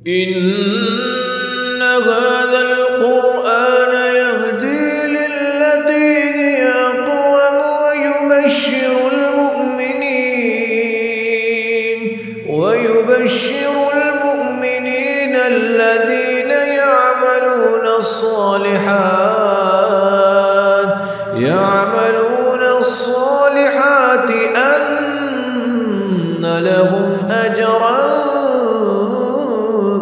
إن هذا القرآن يهدي للتي هي أقوم ويبشر المؤمنين الذين يعملون الصالحات أن لهم أجرا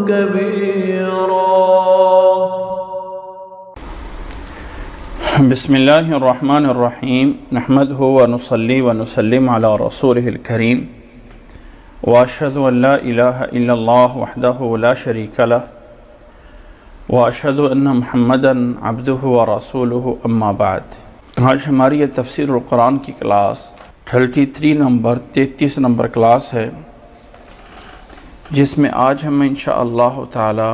كبيرا. بسم الله الرحمن الرحيم نحمده ونصلي ونسلم على رسوله الكريم وأشهد أن لا إله إلا الله وحده لا شريك له وأشهد أن محمدًا عبده ورسوله أما بعد. آج ہماری یہ تفسیر القرآن کی کلاس 33 نمبر کلاس ہے، جس میں آج ہم انشاءاللہ تعالی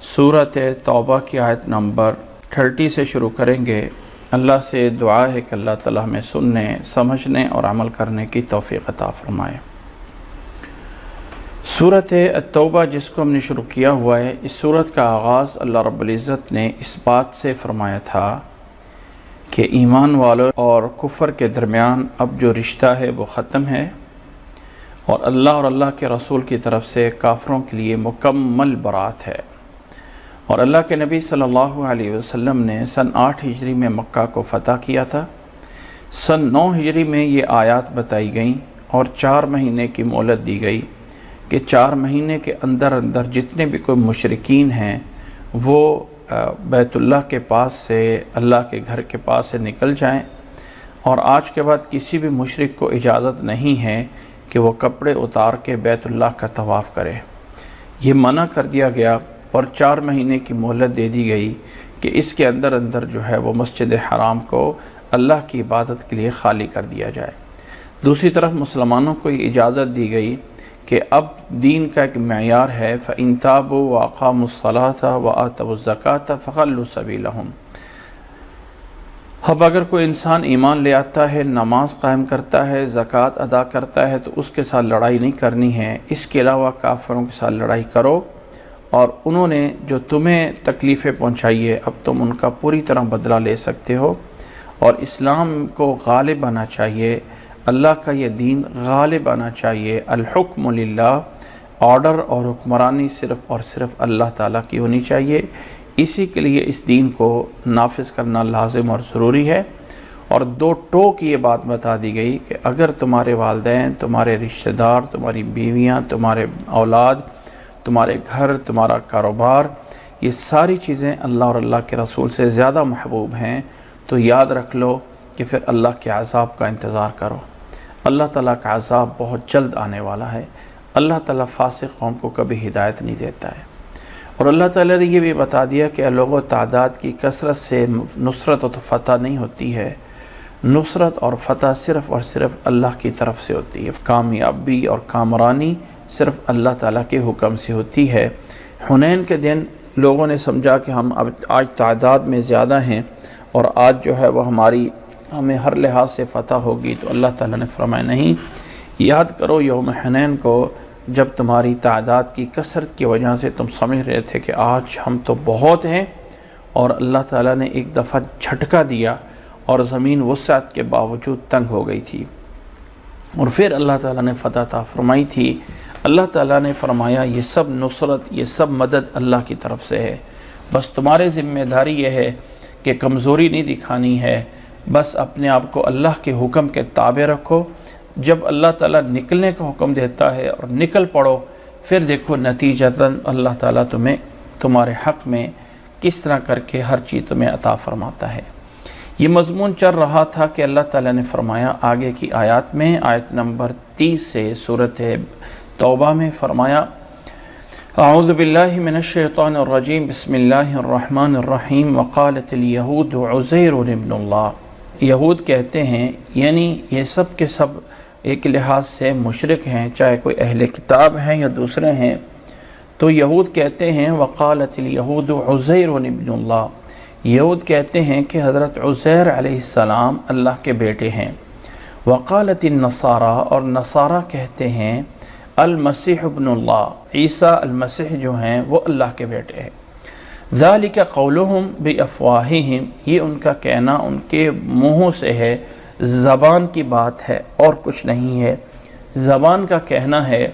سورۃ توبہ کی آیت نمبر 30 سے شروع کریں گے. اللہ سے دعا ہے کہ اللہ تعالی ہمیں سننے، سمجھنے اور عمل کرنے کی توفیق عطا فرمائے. سورۃ التوبہ جس کو ہم نے شروع کیا ہوا ہے، اس سورت کا آغاز اللہ رب العزت نے اس بات سے فرمایا تھا کہ ایمان والوں اور کفر کے درمیان اب جو رشتہ ہے وہ ختم ہے، اور اللہ کے رسول کی طرف سے کافروں کے لیے مکمل برات ہے. اور اللہ کے نبی صلی اللہ علیہ وسلم نے سن 8 ہجری میں مکہ کو فتح کیا تھا. سن 9 ہجری میں یہ آیات بتائی گئیں اور 4 مہینے کی مہلت دی گئی کہ 4 مہینے کے اندر جتنے بھی کوئی مشرکین ہیں وہ بیت اللہ کے پاس سے، اللہ کے گھر کے پاس سے نکل جائیں. اور آج کے بعد کسی بھی مشرک کو اجازت نہیں ہے کہ وہ کپڑے اتار کے بیت اللہ کا طواف کرے. یہ منع کر دیا گیا اور 4 مہینے کی مہلت دے دی گئی کہ اس کے اندر جو ہے وہ مسجد حرام کو اللہ کی عبادت کے لیے خالی کر دیا جائے. دوسری طرف مسلمانوں کو یہ اجازت دی گئی کہ اب دین کا ایک معیار ہے، فَإِن تَابُوا وَأَقَامُوا الصَّلَاةَ وَآتَوُا الزَّكَاةَ فَخَلُّوا سَبِيلَهُمْ. اب اگر کوئی انسان ایمان لے آتا ہے، نماز قائم کرتا ہے، زکوٰۃ ادا کرتا ہے، تو اس کے ساتھ لڑائی نہیں کرنی ہے. اس کے علاوہ کافروں کے ساتھ لڑائی کرو، اور انہوں نے جو تمہیں تکلیفیں پہنچائی ہے اب تم ان کا پوری طرح بدلہ لے سکتے ہو. اور اسلام کو غالب آنا چاہیے، اللہ کا یہ دین غالب آنا چاہیے. الحکم للہ، آرڈر اور حکمرانی صرف اور صرف اللہ تعالیٰ کی ہونی چاہیے. اسی کے لیے اس دین کو نافذ کرنا لازم اور ضروری ہے. اور 2 ٹوک یہ بات بتا دی گئی کہ اگر تمہارے والدین، تمہارے رشتہ دار، تمہاری بیویاں، تمہارے اولاد، تمہارے گھر، تمہارا کاروبار، یہ ساری چیزیں اللہ اور اللہ کے رسول سے زیادہ محبوب ہیں، تو یاد رکھ لو کہ پھر اللہ کے عذاب کا انتظار کرو. اللہ تعالیٰ کا عذاب بہت جلد آنے والا ہے. اللہ تعالیٰ فاسق قوم کو کبھی ہدایت نہیں دیتا ہے. اور اللہ تعالیٰ نے یہ بھی بتا دیا کہ لوگوں تعداد کی کثرت سے نصرت و فتح نہیں ہوتی ہے. نصرت اور فتح صرف اور صرف اللہ کی طرف سے ہوتی ہے. کامیابی اور کامرانی صرف اللہ تعالیٰ کے حکم سے ہوتی ہے. حنین کے دن لوگوں نے سمجھا کہ ہم اب آج تعداد میں زیادہ ہیں اور آج جو ہے وہ ہمیں ہر لحاظ سے فتح ہوگی، تو اللہ تعالیٰ نے فرمایا نہیں. یاد کرو یوم حنین کو، جب تمہاری تعداد کی کثرت کی وجہ سے تم سمجھ رہے تھے کہ آج ہم تو بہت ہیں، اور اللہ تعالیٰ نے ایک دفعہ جھٹکا دیا اور زمین وسعت کے باوجود تنگ ہو گئی تھی، اور پھر اللہ تعالیٰ نے فتح عطا فرمائی تھی. اللہ تعالیٰ نے فرمایا یہ سب نصرت، یہ سب مدد اللہ کی طرف سے ہے. بس تمہاری ذمہ داری یہ ہے کہ کمزوری نہیں دکھانی ہے، بس اپنے آپ کو اللہ کے حکم کے تابع رکھو. جب اللہ تعالیٰ نکلنے کا حکم دیتا ہے اور نکل پڑو، پھر دیکھو نتیجتاً اللہ تعالیٰ تمہارے حق میں کس طرح کر کے ہر چیز تمہیں عطا فرماتا ہے. یہ مضمون چل رہا تھا کہ اللہ تعالیٰ نے فرمایا آگے کی آیات میں، آیت نمبر 30 سے سورۃ توبہ میں فرمایا، اعوذ باللہ من الشیطان الرجیم، بسم اللہ الرحمن الرحیم، وقالت الیہود عزیر ابن اللہ. یہود کہتے ہیں، یعنی یہ سب کے سب ایک لحاظ سے مشرک ہیں، چاہے کوئی اہل کتاب ہیں یا دوسرے ہیں. تو یہود کہتے ہیں وقالت الیہود عزیر ابن اللہ، یہود کہتے ہیں کہ حضرت عزیر علیہ السلام اللہ کے بیٹے ہیں. وقالت النصارى، اور نصارہ کہتے ہیں المسیح ابن اللہ، عیسیٰ المسیح جو ہیں وہ اللہ کے بیٹے ہیں۔ ذالک قولہم بافواہہم، یہ ان کا کہنا ان کے منہوں سے ہے، زبان کی بات ہے اور کچھ نہیں ہے، زبان کا کہنا ہے۔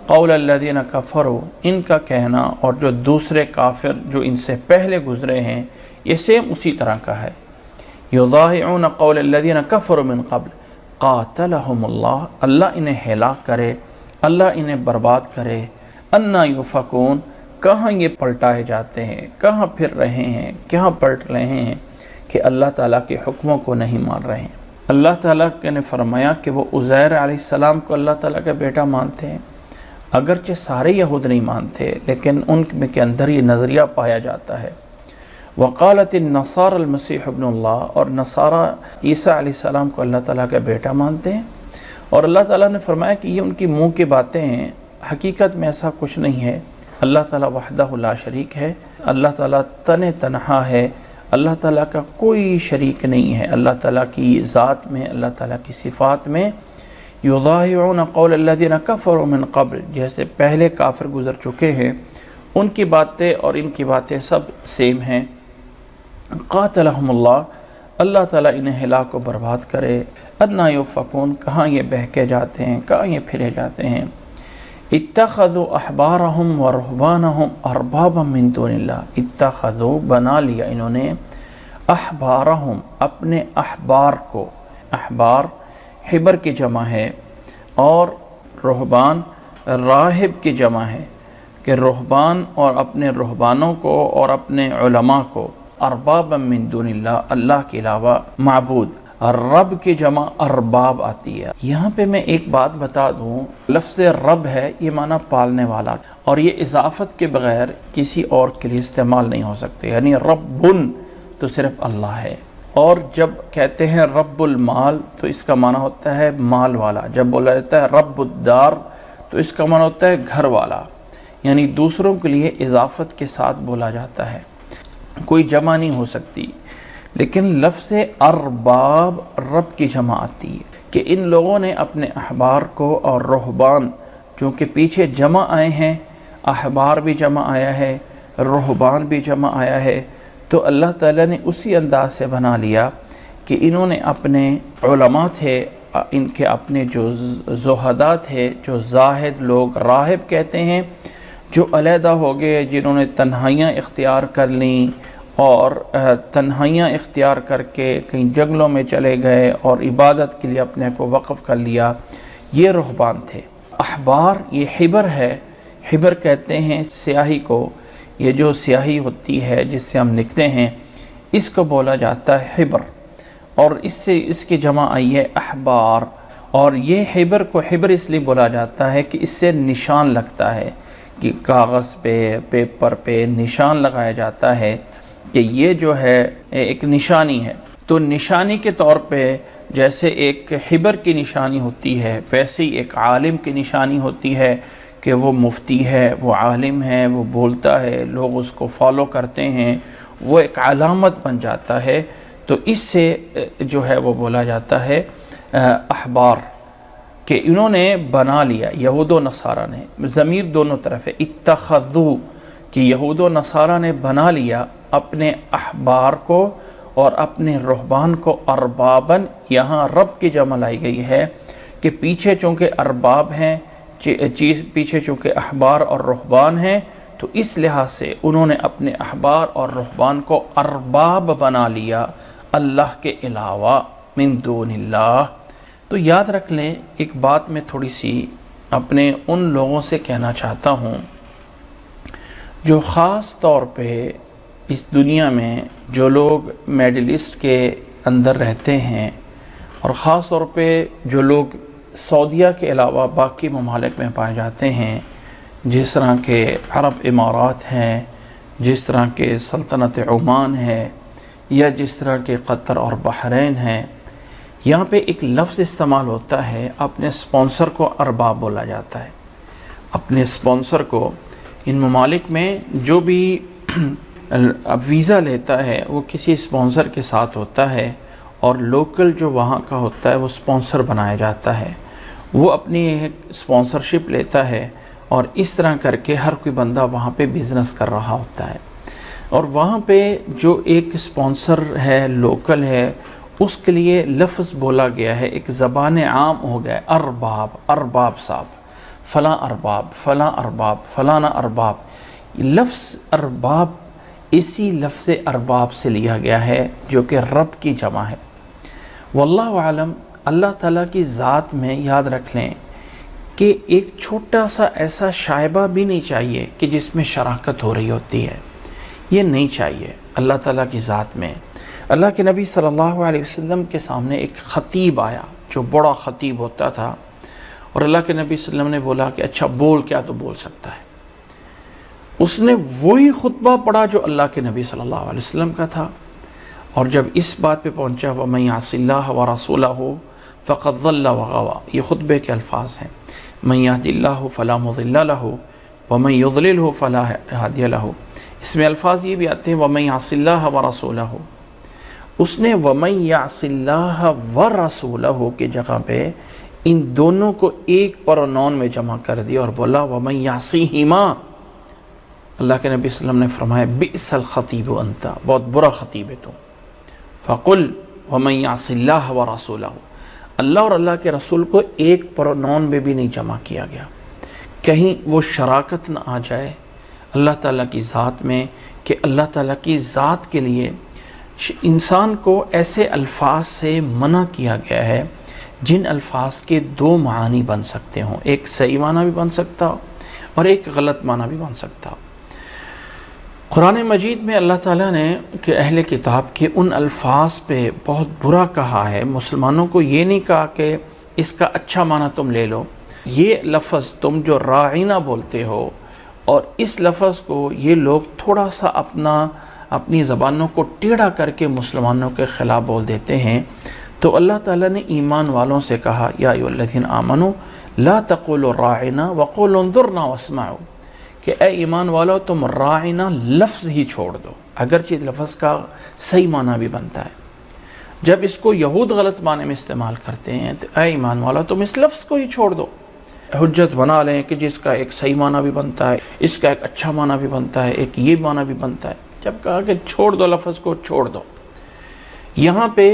قول الذین کفروا، ان کا کہنا اور جو دوسرے کافر جو ان سے پہلے گزرے ہیں یہ سیم اسی طرح کا ہے۔ یضاہعون قول الذین کفروا من قبل قاتلہم اللہ، اللہ انہیں ہلاک کرے، اللہ انہیں برباد کرے۔ انا یؤفکون، کہاں یہ پلٹائے جاتے ہیں، کہاں پھر رہے ہیں، کہاں پلٹ رہے ہیں کہ اللہ تعالیٰ کے حکموں کو نہیں مان رہے ہیں۔ اللہ تعالیٰ نے فرمایا کہ وہ عزیر علیہ السلام کو اللہ تعالیٰ کا بیٹا مانتے ہیں، اگرچہ سارے یہود نہیں مانتے لیکن ان کے اندر یہ نظریہ پایا جاتا ہے۔ وقالت النصارى المسیح ابن اللہ، اور نصارہ عیسیٰ علیہ السلام کو اللہ تعالیٰ کا بیٹا مانتے ہیں، اور اللہ تعالیٰ نے فرمایا کہ یہ ان کی منہ کی باتیں ہیں، حقیقت میں ایسا کچھ نہیں ہے۔ اللہ تعالیٰ وحدہ لا شریک ہے، اللہ تعالیٰ تنہا ہے، اللہ تعالیٰ کا کوئی شریک نہیں ہے، اللہ تعالیٰ کی ذات میں، اللہ تعالیٰ کی صفات میں۔ یضاہعون قول الذین کفروا من قبل، جیسے پہلے کافر گزر چکے ہیں ان کی باتیں اور ان کی باتیں سب سیم ہیں۔ قاتلہم اللہ، اللہ تعالیٰ انہیں ہلاک و برباد کرے۔ انا یؤفکون، کہاں یہ بہکے جاتے ہیں، کہاں یہ پھرے جاتے ہیں۔ اتخذوا احبارہم ورہبانہم اربابا من دون اللہ، اتخذوا بنا لیا انہوں نے، احبارہم اپنے احبار کو، احبار حبر کی جمع ہے، اور رہبان راہب کی جمع ہے، کہ رہبان اور اپنے رہبانوں کو اور اپنے علماء کو، اربابا من دون اللہ، اللہ کے علاوہ معبود، رب کی جمع ارباب آتی ہے۔ یہاں پہ میں ایک بات بتا دوں، لفظ رب ہے یہ معنی پالنے والا، اور یہ اضافت کے بغیر کسی اور کے لیے استعمال نہیں ہو سکتے، یعنی ربن تو صرف اللہ ہے، اور جب کہتے ہیں رب المال تو اس کا معنی ہوتا ہے مال والا، جب بولا جاتا ہے رب الدار تو اس کا معنی ہوتا ہے گھر والا، یعنی دوسروں کے لیے اضافت کے ساتھ بولا جاتا ہے، کوئی جمع نہیں ہو سکتی۔ لیکن لفظ ارباب رب کی جمع آتی ہے، کہ ان لوگوں نے اپنے احبار کو اور رہبان، چونکہ پیچھے جمع آئے ہیں، احبار بھی جمع آیا ہے، رہبان بھی جمع آیا ہے، تو اللہ تعالیٰ نے اسی انداز سے بنا لیا کہ انہوں نے اپنے علماء تھے، ان کے اپنے جو زہداء تھے، جو زاہد لوگ راہب کہتے ہیں، جو علیحدہ ہو گئے، جنہوں نے تنہائیاں اختیار کر لیں اور تنہائیاں اختیار کر کے کہیں جنگلوں میں چلے گئے اور عبادت کے لیے اپنے کو وقف کر لیا، یہ رہبان تھے۔ احبار یہ حبر ہے، حبر کہتے ہیں سیاہی کو، یہ جو سیاہی ہوتی ہے جس سے ہم لکھتے ہیں اس کو بولا جاتا ہے حبر، اور اس کی جمع آئی ہے احبار، اور یہ حبر کو حبر اس لیے بولا جاتا ہے کہ اس سے نشان لگتا ہے، کہ کاغذ پہ پیپر پہ نشان لگایا جاتا ہے کہ یہ جو ہے ایک نشانی ہے، تو نشانی کے طور پہ جیسے ایک حبر کی نشانی ہوتی ہے ویسے ہی ایک عالم کی نشانی ہوتی ہے کہ وہ مفتی ہے، وہ عالم ہے، وہ بولتا ہے، لوگ اس کو فالو کرتے ہیں، وہ ایک علامت بن جاتا ہے، تو اس سے جو ہے وہ بولا جاتا ہے احبار، کہ انہوں نے بنا لیا، یہود و نصارہ نے، ضمیر دونوں طرف ہے، اتخذو، کہ یہود و نصارہ نے بنا لیا اپنے احبار کو اور اپنے رہبان کو اربابن، یہاں رب کی جمع لائی گئی ہے کہ پیچھے چونکہ ارباب ہیں، پیچھے چونکہ احبار اور رہبان ہیں، تو اس لحاظ سے انہوں نے اپنے احبار اور رہبان کو ارباب بنا لیا اللہ کے علاوہ، من دون اللہ۔ تو یاد رکھ لیں، ایک بات میں تھوڑی سی اپنے ان لوگوں سے کہنا چاہتا ہوں جو خاص طور پہ اس دنیا میں جو لوگ میڈل ایسٹ کے اندر رہتے ہیں، اور خاص طور پہ جو لوگ سعودیہ کے علاوہ باقی ممالک میں پائے جاتے ہیں، جس طرح کے عرب امارات ہیں، جس طرح کے سلطنت عمان ہے، یا جس طرح کے قطر اور بحرین ہیں، یہاں پہ ایک لفظ استعمال ہوتا ہے، اپنے اسپانسر کو ارباب بولا جاتا ہے۔ اپنے اسپانسر کو ان ممالک میں جو بھی ویزا لیتا ہے وہ کسی اسپانسر کے ساتھ ہوتا ہے، اور لوکل جو وہاں کا ہوتا ہے وہ اسپانسر بنایا جاتا ہے، وہ اپنی ایک اسپانسرشپ لیتا ہے اور اس طرح کر کے ہر کوئی بندہ وہاں پہ بزنس کر رہا ہوتا ہے، اور وہاں پہ جو ایک اسپانسر ہے لوکل ہے اس کے لیے لفظ بولا گیا ہے، ایک زبان عام ہو گیا ہے، ارباب صاحب، فلاں ارباب، فلاں ارباب، فلانا ارباب۔ لفظ ارباب اسی لفظ ارباب سے لیا گیا ہے جو کہ رب کی جمع ہے۔ واللہ عالم، اللہ تعالیٰ کی ذات میں یاد رکھ لیں کہ ایک چھوٹا سا ایسا شائبہ بھی نہیں چاہیے کہ جس میں شراکت ہو رہی ہوتی ہے، یہ نہیں چاہیے اللہ تعالیٰ کی ذات میں۔ اللہ کے نبی صلی اللہ علیہ وسلم کے سامنے ایک خطیب آیا جو بڑا خطیب ہوتا تھا، اور اللہ کے نبی صلی اللہ علیہ وسلم نے بولا کہ اچھا بول، کیا تو بول سکتا ہے؟ اس نے وہی خطبہ پڑھا جو اللہ کے نبی صلی اللہ علیہ وسلم کا تھا، اور جب اس بات پہ پہنچا وَمَن يَعْصِ اللَّهَ وَرَسُولَهُ فَقَدْ ضَلَّ وَغَوَىٰ، یہ خطبے کے الفاظ ہیں۔ مَن يَهْدِ اللَّهُ فَلَا مُضِلَّ لَهُ وَمَن يُضْلِلْهُ فَلَا هَادِيَ لَهُ۔ اس میں الفاظ یہ بھی آتے ہیں وَمَن يَعْصِ اللَّهَ وَرَسُولَهُ، اس نے وَمَن يَعْصِ اللَّهَ وَرَسُولَهُ کی جگہ پہ ان دونوں کو ایک پرونون میں جمع کر دیا اور بولا وَمَن يَعْصِهِمَا۔ اللہ کے نبی صلی اللہ علیہ وسلم نے فرمایا بئس الخطیب انت، بہت برا خطیب ہے تو۔ فقل ومن یعص اللہ ورسولہ، اللہ اور اللہ کے رسول کو ایک پرونون میں بھی نہیں جمع کیا گیا، کہیں وہ شراکت نہ آ جائے اللہ تعالیٰ کی ذات میں، کہ اللہ تعالیٰ کی ذات کے لیے انسان کو ایسے الفاظ سے منع کیا گیا ہے جن الفاظ کے دو معانی بن سکتے ہوں، ایک صحیح معنی بھی بن سکتا ہو اور ایک غلط معنی بھی بن سکتا ہو۔ قرآن مجید میں اللہ تعالیٰ نے کہ اہل کتاب کے ان الفاظ پہ بہت برا کہا ہے، مسلمانوں کو یہ نہیں کہا کہ اس کا اچھا معنی تم لے لو، یہ لفظ تم جو راعینہ بولتے ہو، اور اس لفظ کو یہ لوگ تھوڑا سا اپنی زبانوں کو ٹیڑھا کر کے مسلمانوں کے خلاف بول دیتے ہیں، تو اللہ تعالیٰ نے ایمان والوں سے کہا یا ایھا الذین آمنوا لا تقولوا راعنا وقولوا انظرنا واسمعوا، کہ اے ایمان والو تم راعنا لفظ ہی چھوڑ دو، اگرچہ لفظ کا صحیح معنی بھی بنتا ہے۔ جب اس کو یہود غلط معنی میں استعمال کرتے ہیں تو اے ایمان والو تم اس لفظ کو ہی چھوڑ دو، حجت بنا لیں کہ جس کا ایک صحیح معنی بھی بنتا ہے، اس کا ایک اچھا معنی بھی بنتا ہے، ایک یہ معنی بھی بنتا ہے۔ جب کہا کہ چھوڑ دو لفظ کو، چھوڑ دو۔ یہاں پہ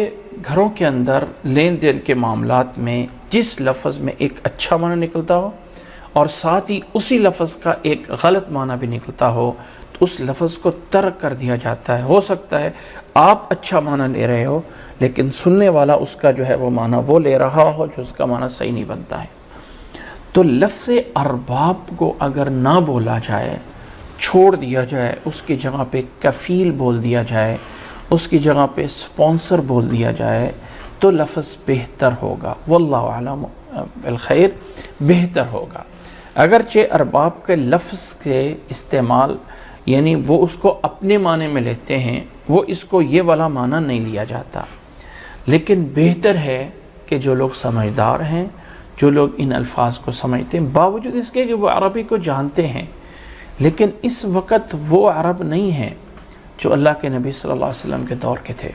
گھروں کے اندر لین دین کے معاملات میں جس لفظ میں ایک اچھا معنی نکلتا ہو اور ساتھ ہی اسی لفظ کا ایک غلط معنی بھی نکلتا ہو تو اس لفظ کو ترک کر دیا جاتا ہے۔ ہو سکتا ہے آپ اچھا معنی لے رہے ہو لیکن سننے والا اس کا جو ہے وہ معنی وہ لے رہا ہو جو اس کا معنی صحیح نہیں بنتا ہے۔ تو لفظ ارباب کو اگر نہ بولا جائے، چھوڑ دیا جائے، اس کی جگہ پہ کفیل بول دیا جائے، اس کی جگہ پہ سپانسر بول دیا جائے تو لفظ بہتر ہوگا، واللہ اعلم بالخیر، بہتر ہوگا۔ اگرچہ ارباب کے لفظ کے استعمال یعنی وہ اس کو اپنے معنی میں لیتے ہیں، وہ اس کو یہ والا معنی نہیں لیا جاتا، لیکن بہتر ہے کہ جو لوگ سمجھدار ہیں، جو لوگ ان الفاظ کو سمجھتے ہیں، باوجود اس کے کہ وہ عربی کو جانتے ہیں، لیکن اس وقت وہ عرب نہیں ہیں جو اللہ کے نبی صلی اللہ علیہ وسلم کے دور کے تھے۔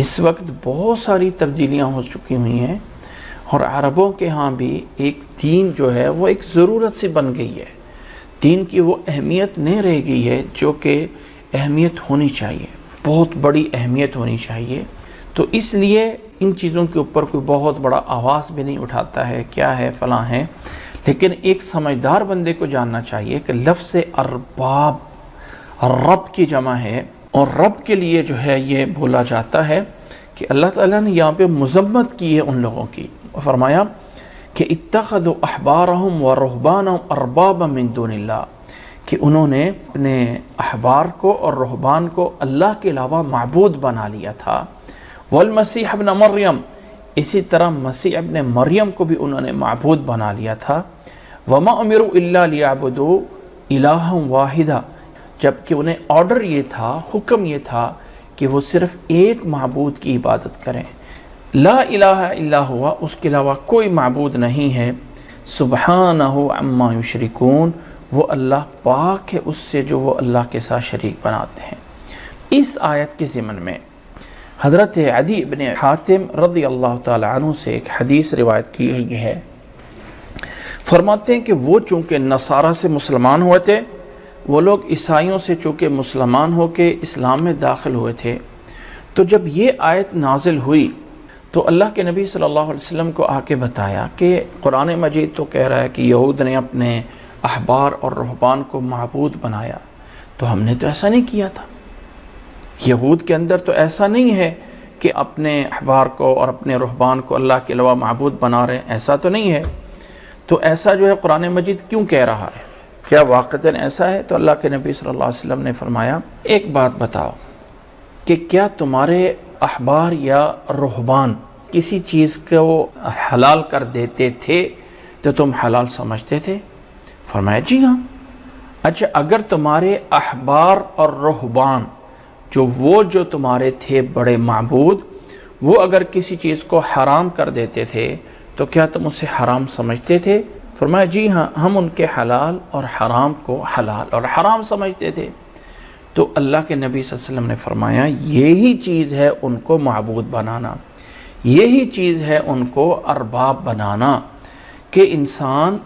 اس وقت بہت ساری تبدیلیاں ہو چکی ہوئی ہیں، اور عربوں کے ہاں بھی ایک دین جو ہے وہ ایک ضرورت سی بن گئی ہے، دین کی وہ اہمیت نہیں رہ گئی ہے جو کہ اہمیت ہونی چاہیے، بہت بڑی اہمیت ہونی چاہیے۔ تو اس لیے ان چیزوں کے اوپر کوئی بہت بڑا آواز بھی نہیں اٹھاتا ہے، کیا ہے فلاں ہے، لیکن ایک سمجھدار بندے کو جاننا چاہیے کہ لفظ ارباب رب کی جمع ہے، اور رب کے لیے جو ہے یہ بولا جاتا ہے کہ اللہ تعالیٰ نے یہاں پہ مذمت کی ہے ان لوگوں کی، فرمایا کہ اتخذوا احبارهم ورهبانهم اربابا من دون اللہ، کہ انہوں نے اپنے احبار کو اور رہبان کو اللہ کے علاوہ معبود بنا لیا تھا۔ والمسیح ابن مریم، اسی طرح مسیح ابن مریم کو بھی انہوں نے معبود بنا لیا تھا۔ وما امروا الا لیعبدوا الہا واحدا، جبکہ انہیں آرڈر یہ تھا، حکم یہ تھا کہ وہ صرف ایک معبود کی عبادت کریں، لا الہ الا ہوا، اس کے علاوہ کوئی معبود نہیں ہے، سبحانہ عما یشرکون، وہ اللہ پاک ہے اس سے جو وہ اللہ کے ساتھ شریک بناتے ہیں۔ اس آیت کے ضمن میں حضرت عدی بن حاتم رضی اللہ تعالی عنہ سے ایک حدیث روایت کی گئی ہے فرماتے ہیں کہ وہ چونکہ نصارہ سے مسلمان ہوئے تھے، وہ لوگ عیسائیوں سے چونکہ مسلمان ہو کے اسلام میں داخل ہوئے تھے، تو جب یہ آیت نازل ہوئی تو اللہ کے نبی صلی اللہ علیہ وسلم کو آ کے بتایا کہ قرآن مجید تو کہہ رہا ہے کہ یہود نے اپنے احبار اور رہبان کو معبود بنایا، تو ہم نے تو ایسا نہیں کیا تھا۔ یہود کے اندر تو ایسا نہیں ہے کہ اپنے احبار کو اور اپنے رہبان کو اللہ کے علاوہ معبود بنا رہے ہیں، ایسا تو نہیں ہے، تو ایسا جو ہے قرآن مجید کیوں کہہ رہا ہے؟ کیا واقعتاً ایسا ہے؟ تو اللہ کے نبی صلی اللہ علیہ وسلم نے فرمایا ایک بات بتاؤ کہ کیا تمہارے احبار یا رہبان کسی چیز کو حلال کر دیتے تھے تو تم حلال سمجھتے تھے؟ فرمایا جی ہاں۔ اچھا، اگر تمہارے احبار اور رہبان جو تمہارے تھے بڑے معبود، وہ اگر کسی چیز کو حرام کر دیتے تھے تو کیا تم اسے حرام سمجھتے تھے؟ فرمایا جی ہاں، ہم ان کے حلال اور حرام کو حلال اور حرام سمجھتے تھے۔ تو اللہ کے نبی صلی اللہ علیہ وسلم نے فرمایا یہی چیز ہے ان کو معبود بنانا، یہی چیز ہے ان کو ارباب بنانا، کہ انسان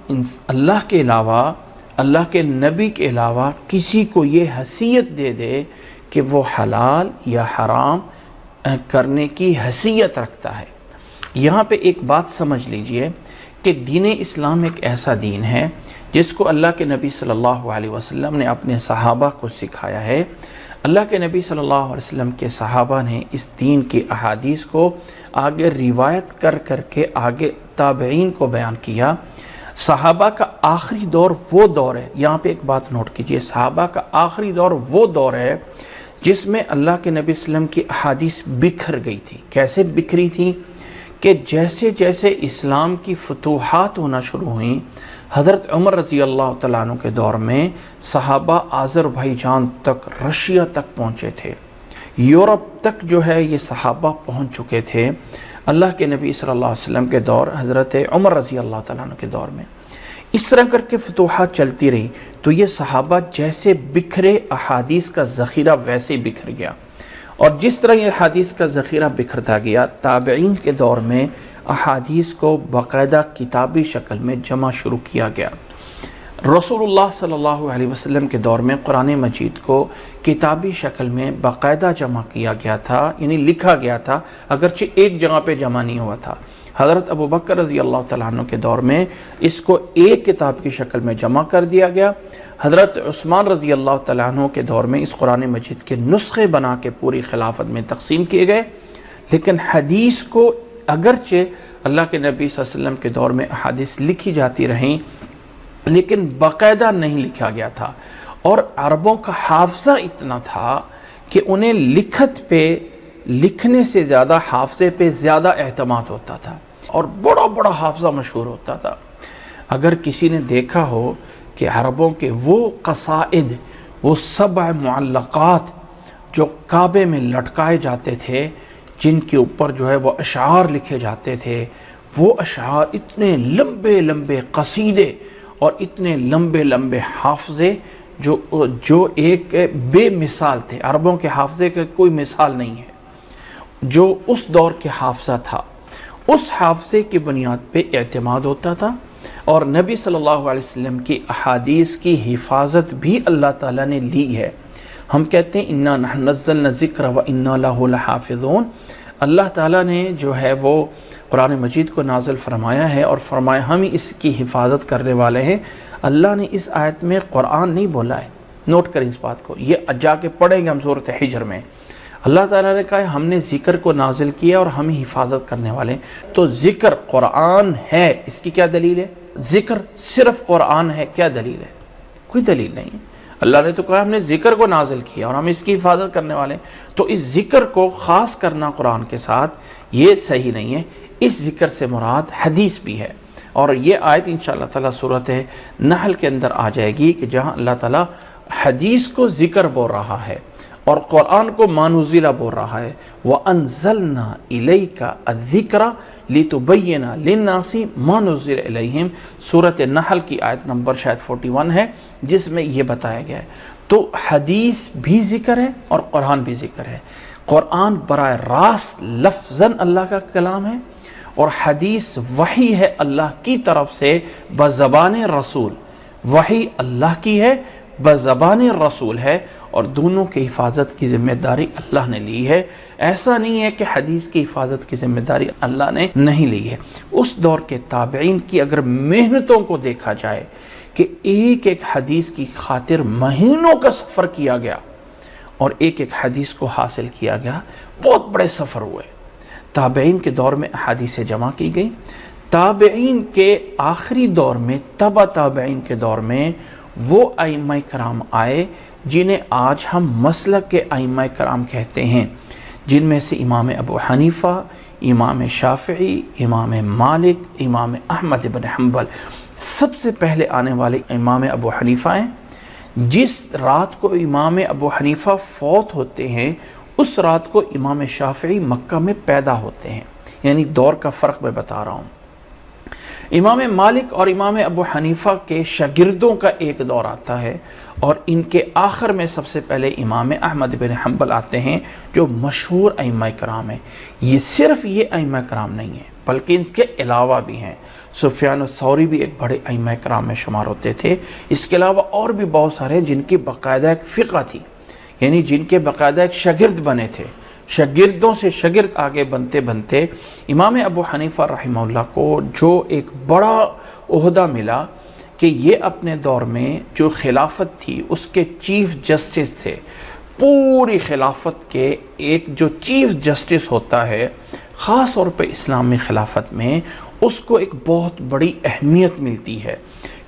اللہ کے علاوہ، اللہ کے نبی کے علاوہ کسی کو یہ حیثیت دے دے کہ وہ حلال یا حرام کرنے کی حیثیت رکھتا ہے۔ یہاں پہ ایک بات سمجھ لیجئے کہ دین اسلام ایک ایسا دین ہے جس کو اللہ کے نبی صلی اللہ علیہ وسلم نے اپنے صحابہ کو سکھایا ہے۔ اللہ کے نبی صلی اللہ علیہ وسلم کے صحابہ نے اس دین کی احادیث کو آگے روایت کر کے آگے تابعین کو بیان کیا۔ صحابہ کا آخری دور وہ دور ہے، یہاں پہ ایک بات نوٹ کیجئے، صحابہ کا آخری دور وہ دور ہے جس میں اللہ کے نبی صلی اللہ علیہ وسلم کی احادیث بکھر گئی تھی۔ کیسے بکھری تھی؟ کہ جیسے جیسے اسلام کی فتوحات ہونا شروع ہوئیں، حضرت عمر رضی اللہ تعالیٰ عنہ کے دور میں صحابہ آذربائیجان تک، رشیا تک پہنچے تھے، یورپ تک جو ہے یہ صحابہ پہنچ چکے تھے اللہ کے نبی صلی اللہ علیہ وسلم کے دور، حضرت عمر رضی اللہ تعالیٰ عنہ کے دور میں۔ اس طرح کر کے فتوحات چلتی رہی تو یہ صحابہ جیسے بکھرے، احادیث کا ذخیرہ ویسے بکھر گیا، اور جس طرح یہ احادیث کا ذخیرہ بکھرتا گیا، تابعین کے دور میں احادیث کو باقاعدہ کتابی شکل میں جمع شروع کیا گیا۔ رسول اللہ صلی اللہ علیہ وسلم کے دور میں قرآن مجید کو کتابی شکل میں باقاعدہ جمع کیا گیا تھا، یعنی لکھا گیا تھا، اگرچہ ایک جگہ پہ جمع نہیں ہوا تھا۔ حضرت ابو بکر رضی اللہ تعالیٰ عنہ کے دور میں اس کو ایک کتاب کی شکل میں جمع کر دیا گیا۔ حضرت عثمان رضی اللہ تعالیٰ عنہ کے دور میں اس قرآن مجید کے نسخے بنا کے پوری خلافت میں تقسیم کیے گئے، لیکن حدیث کو اگرچہ اللہ کے نبی صلی اللہ علیہ وسلم کے دور میں احادیث لکھی جاتی رہیں لیکن باقاعدہ نہیں لکھا گیا تھا، اور عربوں کا حافظہ اتنا تھا کہ انہیں لکھت پہ، لکھنے سے زیادہ حافظے پہ زیادہ اعتماد ہوتا تھا، اور بڑا بڑا حافظہ مشہور ہوتا تھا۔ اگر کسی نے دیکھا ہو کہ عربوں کے وہ قصائد، وہ 7 معلقات جو کعبے میں لٹکائے جاتے تھے، جن کے اوپر جو ہے وہ اشعار لکھے جاتے تھے، وہ اشعار اتنے لمبے لمبے قصیدے اور اتنے لمبے لمبے حافظے جو ایک بے مثال تھے، عربوں کے حافظے کا کوئی مثال نہیں ہے، جو اس دور کے حافظہ تھا، اس حافظے کی بنیاد پہ اعتماد ہوتا تھا، اور نبی صلی اللہ علیہ وسلم کی احادیث کی حفاظت بھی اللہ تعالیٰ نے لی ہے۔ ہم کہتے ہیں اِنَّا نَحْنُ نَزَّلْنَا الذِّكْرَ وَإِنَّا لَهُ لَحَافِظُونَ، اللہ تعالیٰ نے جو ہے وہ قرآن مجید کو نازل فرمایا ہے اور فرمایا ہم اس کی حفاظت کرنے والے ہیں۔ اللہ نے اس آیت میں قرآن نہیں بولا ہے، نوٹ کریں اس بات کو، یہ جا کے پڑھیں گے ہم سورۃ حجر میں۔ اللہ تعالیٰ نے کہا ہے ہم نے ذکر کو نازل کیا اور ہم ہی حفاظت کرنے والے ہیں۔ تو ذکر قرآن ہے، اس کی کیا دلیل ہے؟ ذکر صرف قرآن ہے، کیا دلیل ہے؟ کوئی دلیل نہیں ہے۔ اللہ نے تو کہا ہم نے ذکر کو نازل کیا اور ہم اس کی حفاظت کرنے والے ہیں، تو اس ذکر کو خاص کرنا قرآن کے ساتھ یہ صحیح نہیں ہے۔ اس ذکر سے مراد حدیث بھی ہے، اور یہ آیت انشاءاللہ تعالیٰ سورۃ نحل کے اندر آ جائے گی کہ جہاں اللہ تعالیٰ حدیث کو ذکر بول رہا ہے اور قرآن کو ما نزل بول رہا ہے۔ وَأَنزَلْنَا إِلَيْكَ الذِّكْرَ لِتُبَيِّنَ لِلنَّاسِ مَا نُزِّلَ إِلَيْهِمْ، سورۃ نحل کی آیت نمبر شاید 41 ہے، جس میں یہ بتایا گیا ہے۔ تو حدیث بھی ذکر ہے اور قرآن بھی ذکر ہے۔ قرآن براہ راست لفظاً اللہ کا کلام ہے، اور حدیث وحی ہے اللہ کی طرف سے بزبان رسول، وحی اللہ کی ہے بزبان رسول ہے، اور دونوں کی حفاظت کی ذمہ داری اللہ نے لی ہے۔ ایسا نہیں ہے کہ حدیث کی حفاظت کی ذمہ داری اللہ نے نہیں لی ہے۔ اس دور کے تابعین کی اگر محنتوں کو دیکھا جائے کہ ایک ایک حدیث کی خاطر مہینوں کا سفر کیا گیا اور ایک ایک حدیث کو حاصل کیا گیا، بہت بڑے سفر ہوئے۔ تابعین کے دور میں احادیثیں جمع کی گئی، تابعین کے آخری دور میں، تبع تابعین کے دور میں وہ ائمہ کرام آئے جنہیں آج ہم مسلک کے ائمہ کرام کہتے ہیں، جن میں سے امام ابو حنیفہ، امام شافعی، امام مالک، امام احمد بن حنبل۔ سب سے پہلے آنے والے امام ابو حنیفہ ہیں۔ جس رات کو امام ابو حنیفہ فوت ہوتے ہیں اس رات کو امام شافعی مکہ میں پیدا ہوتے ہیں، یعنی دور کا فرق میں بتا رہا ہوں۔ امام مالک اور امام ابو حنیفہ کے شاگردوں کا ایک دور آتا ہے، اور ان کے آخر میں سب سے پہلے امام احمد بن حنبل آتے ہیں جو مشہور ائمہ کرام ہیں۔ یہ صرف یہ ائمہ کرام نہیں ہیں بلکہ ان کے علاوہ بھی ہیں۔ سفیان الثوری بھی ایک بڑے ائمہ کرام میں شمار ہوتے تھے۔ اس کے علاوہ اور بھی بہت سارے ہیں جن کی باقاعدہ ایک فقہ تھی، یعنی جن کے باقاعدہ ایک شاگرد بنے تھے۔ شاگردوں سے شاگرد آگے بنتے بنتے امام ابو حنیفہ رحمہ اللہ کو جو ایک بڑا عہدہ ملا کہ یہ اپنے دور میں جو خلافت تھی اس کے چیف جسٹس تھے۔ پوری خلافت کے ایک جو چیف جسٹس ہوتا ہے، خاص طور پہ اسلامی خلافت میں، اس کو ایک بہت بڑی اہمیت ملتی ہے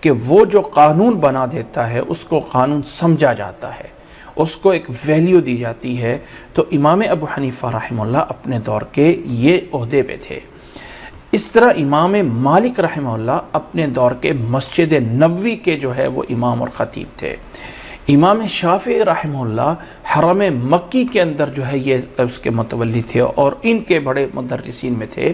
کہ وہ جو قانون بنا دیتا ہے اس کو قانون سمجھا جاتا ہے، اس کو ایک ویلیو دی جاتی ہے۔ تو امام ابو حنیفہ رحمہ اللہ اپنے دور کے یہ عہدے پہ تھے۔ اس طرح امام مالک رحمہ اللہ اپنے دور کے مسجد نبوی کے جو ہے وہ امام اور خطیب تھے۔ امام شافعی رحمہ اللہ حرم مکی کے اندر جو ہے یہ اس کے متولی تھے اور ان کے بڑے مدرسین میں تھے۔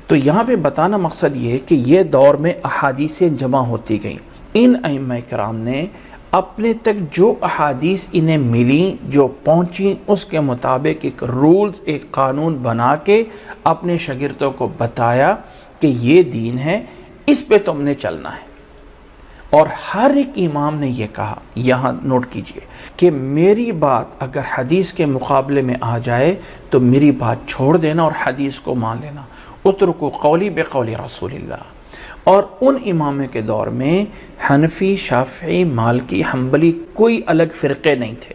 تو یہاں پہ بتانا مقصد یہ ہے کہ یہ دور میں احادیثیں جمع ہوتی گئیں۔ ان ائمہ کرام نے اپنے تک جو احادیث انہیں ملی، جو پہنچیں، اس کے مطابق ایک رولز، ایک قانون بنا کے اپنے شاگردوں کو بتایا کہ یہ دین ہے، اس پہ تم نے چلنا ہے۔ اور ہر ایک امام نے یہ کہا، یہاں نوٹ کیجئے، کہ میری بات اگر حدیث کے مقابلے میں آ جائے تو میری بات چھوڑ دینا اور حدیث کو مان لینا۔ اترکوا قولی بقول رسول اللہ۔ اور ان اماموں کے دور میں حنفی، شافعی، مالکی، حنبلی کوئی الگ فرقے نہیں تھے۔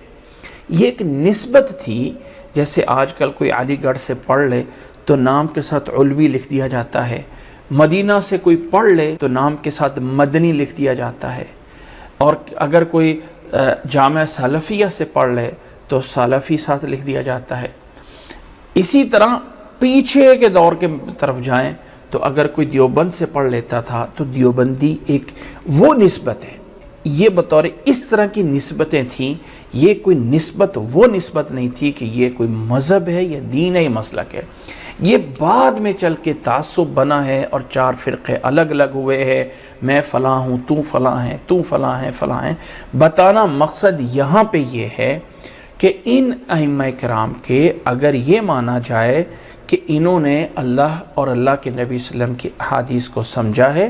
یہ ایک نسبت تھی، جیسے آج کل کوئی علی گڑھ سے پڑھ لے تو نام کے ساتھ علوی لکھ دیا جاتا ہے، مدینہ سے کوئی پڑھ لے تو نام کے ساتھ مدنی لکھ دیا جاتا ہے، اور اگر کوئی جامعہ سلفیہ سے پڑھ لے تو سلفی ساتھ لکھ دیا جاتا ہے۔ اسی طرح پیچھے کے دور کے طرف جائیں تو اگر کوئی دیوبند سے پڑھ لیتا تھا تو دیوبندی ایک وہ نسبت ہے۔ یہ بطور اس طرح کی نسبتیں تھیں، یہ کوئی نسبت وہ نسبت نہیں تھی کہ یہ کوئی مذہب ہے، یہ دین ہے، یہ مسلک ہے۔ یہ بعد میں چل کے تعصب بنا ہے اور چار فرقے الگ الگ ہوئے ہیں، میں فلاں ہوں، تو فلاں ہے، تو فلاں ہے، فلاں ہے۔ بتانا مقصد یہاں پہ یہ ہے کہ ان ائمہ کرام کے اگر یہ مانا جائے کہ انہوں نے اللہ اور اللہ کے نبی صلی اللہ علیہ وسلم کی احادیث کو سمجھا ہے،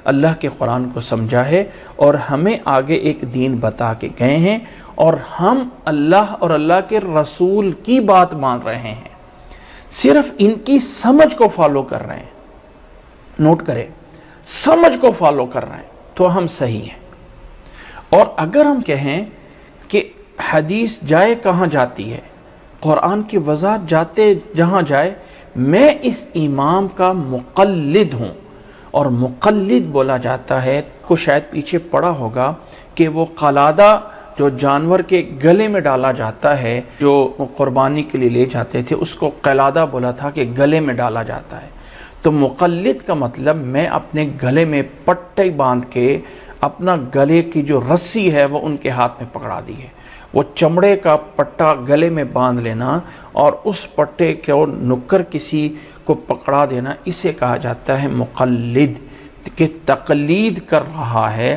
اللہ کے قرآن کو سمجھا ہے، اور ہمیں آگے ایک دین بتا کے گئے ہیں، اور ہم اللہ اور اللہ کے رسول کی بات مان رہے ہیں، صرف ان کی سمجھ کو فالو کر رہے ہیں۔ نوٹ کریں، سمجھ کو فالو کر رہے ہیں تو ہم صحیح ہیں۔ اور اگر ہم کہیں کہ حدیث جائے کہاں جاتی ہے، قرآن کی وضاحت جاتے جہاں جائے، میں اس امام کا مقلد ہوں، اور مقلد بولا جاتا ہے کو شاید پیچھے پڑا ہوگا کہ وہ قلادہ جو جانور کے گلے میں ڈالا جاتا ہے، جو قربانی کے لیے لے جاتے تھے، اس کو قلادہ بولا تھا کہ گلے میں ڈالا جاتا ہے۔ تو مقلد کا مطلب میں اپنے گلے میں پٹے باندھ کے اپنا گلے کی جو رسی ہے وہ ان کے ہاتھ میں پکڑا دی ہے۔ وہ چمڑے کا پٹا گلے میں باندھ لینا اور اس پٹے کو نکر کسی کو پکڑا دینا، اسے کہا جاتا ہے مقلد، کہ تقلید کر رہا ہے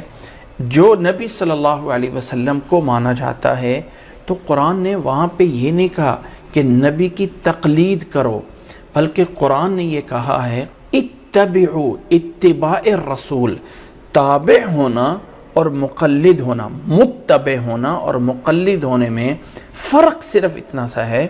جو نبی صلی اللہ علیہ وسلم کو مانا جاتا ہے۔ تو قرآن نے وہاں پہ یہ نہیں کہا کہ نبی کی تقلید کرو، بلکہ قرآن نے یہ کہا ہے اتبعوا اتباع الرسول، تابع ہونا اور مقلد ہونا، متبع ہونا اور مقلد ہونے میں فرق صرف اتنا سا ہے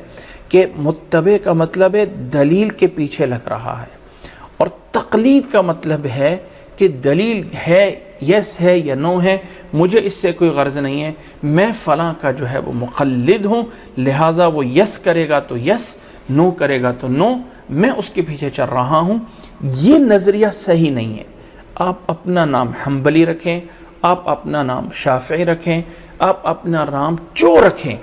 کہ متبع کا مطلب ہے دلیل کے پیچھے لگ رہا ہے، اور تقلید کا مطلب ہے کہ دلیل ہے، یس ہے یا نو ہے، مجھے اس سے کوئی غرض نہیں ہے، میں فلاں کا جو ہے وہ مقلد ہوں، لہٰذا وہ یس کرے گا تو یس، نو کرے گا تو نو، میں اس کے پیچھے چل رہا ہوں۔ یہ نظریہ صحیح نہیں ہے۔ آپ اپنا نام حنبلی رکھیں، آپ اپنا نام شافعی رکھیں، آپ اپنا نام جو رکھیں،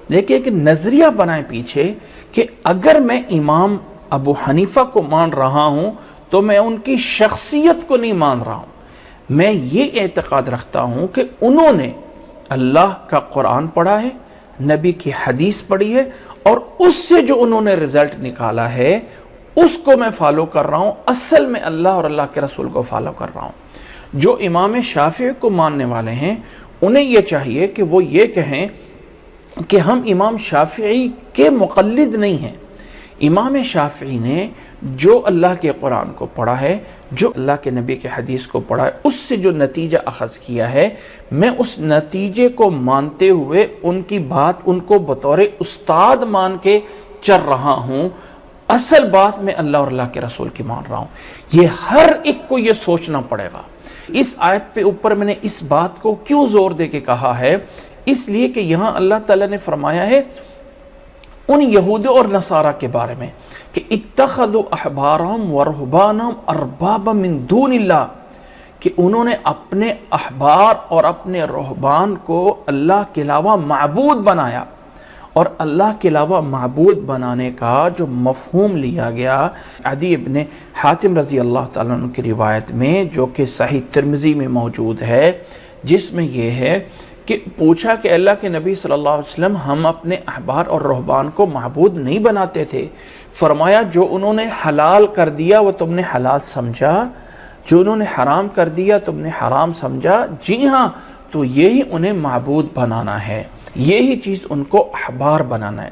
لیکن ایک نظریہ بنائیں پیچھے کہ اگر میں امام ابو حنیفہ کو مان رہا ہوں تو میں ان کی شخصیت کو نہیں مان رہا ہوں، میں یہ اعتقاد رکھتا ہوں کہ انہوں نے اللہ کا قرآن پڑھا ہے، نبی کی حدیث پڑھی ہے، اور اس سے جو انہوں نے رزلٹ نکالا ہے اس کو میں فالو کر رہا ہوں، اصل میں اللہ اور اللہ کے رسول کو فالو کر رہا ہوں۔ جو امام شافعی کو ماننے والے ہیں انہیں یہ چاہیے کہ وہ یہ کہیں کہ ہم امام شافعی کے مقلد نہیں ہیں۔ امام شافعی نے جو اللہ کے قرآن کو پڑھا ہے، جو اللہ کے نبی کے حدیث کو پڑھا ہے، اس سے جو نتیجہ اخذ کیا ہے، میں اس نتیجے کو مانتے ہوئے ان کی بات ان کو بطور استاد مان کے چل رہا ہوں، اصل بات میں اللہ اور اللہ کے رسول کی مان رہا ہوں۔ یہ ہر ایک کو یہ سوچنا پڑے گا۔ اس آیت پہ اوپر میں نے اس بات کو کیوں زور دے کے کہا ہے؟ اس لیے کہ یہاں اللہ تعالیٰ نے فرمایا ہے ان یہود اور نصارہ کے بارے میں کہ اتخذوا احبارهم ورهبانهم اربابا من دون اللہ، کہ انہوں نے اپنے احبار اور اپنے رہبان کو اللہ کے علاوہ معبود بنایا، اور اللہ کے علاوہ معبود بنانے کا جو مفہوم لیا گیا عدی ابن حاتم رضی اللہ تعالیٰ عنہ کی روایت میں، جو کہ صحیح ترمذی میں موجود ہے، جس میں یہ ہے کہ پوچھا کہ اللہ کے نبی صلی اللہ علیہ وسلم ہم اپنے احبار اور رہبان کو معبود نہیں بناتے تھے، فرمایا جو انہوں نے حلال کر دیا وہ تم نے حلال سمجھا، جو انہوں نے حرام کر دیا تم نے حرام سمجھا، جی ہاں، تو یہی انہیں معبود بنانا ہے، یہی چیز ان کو احبار بنانا ہے۔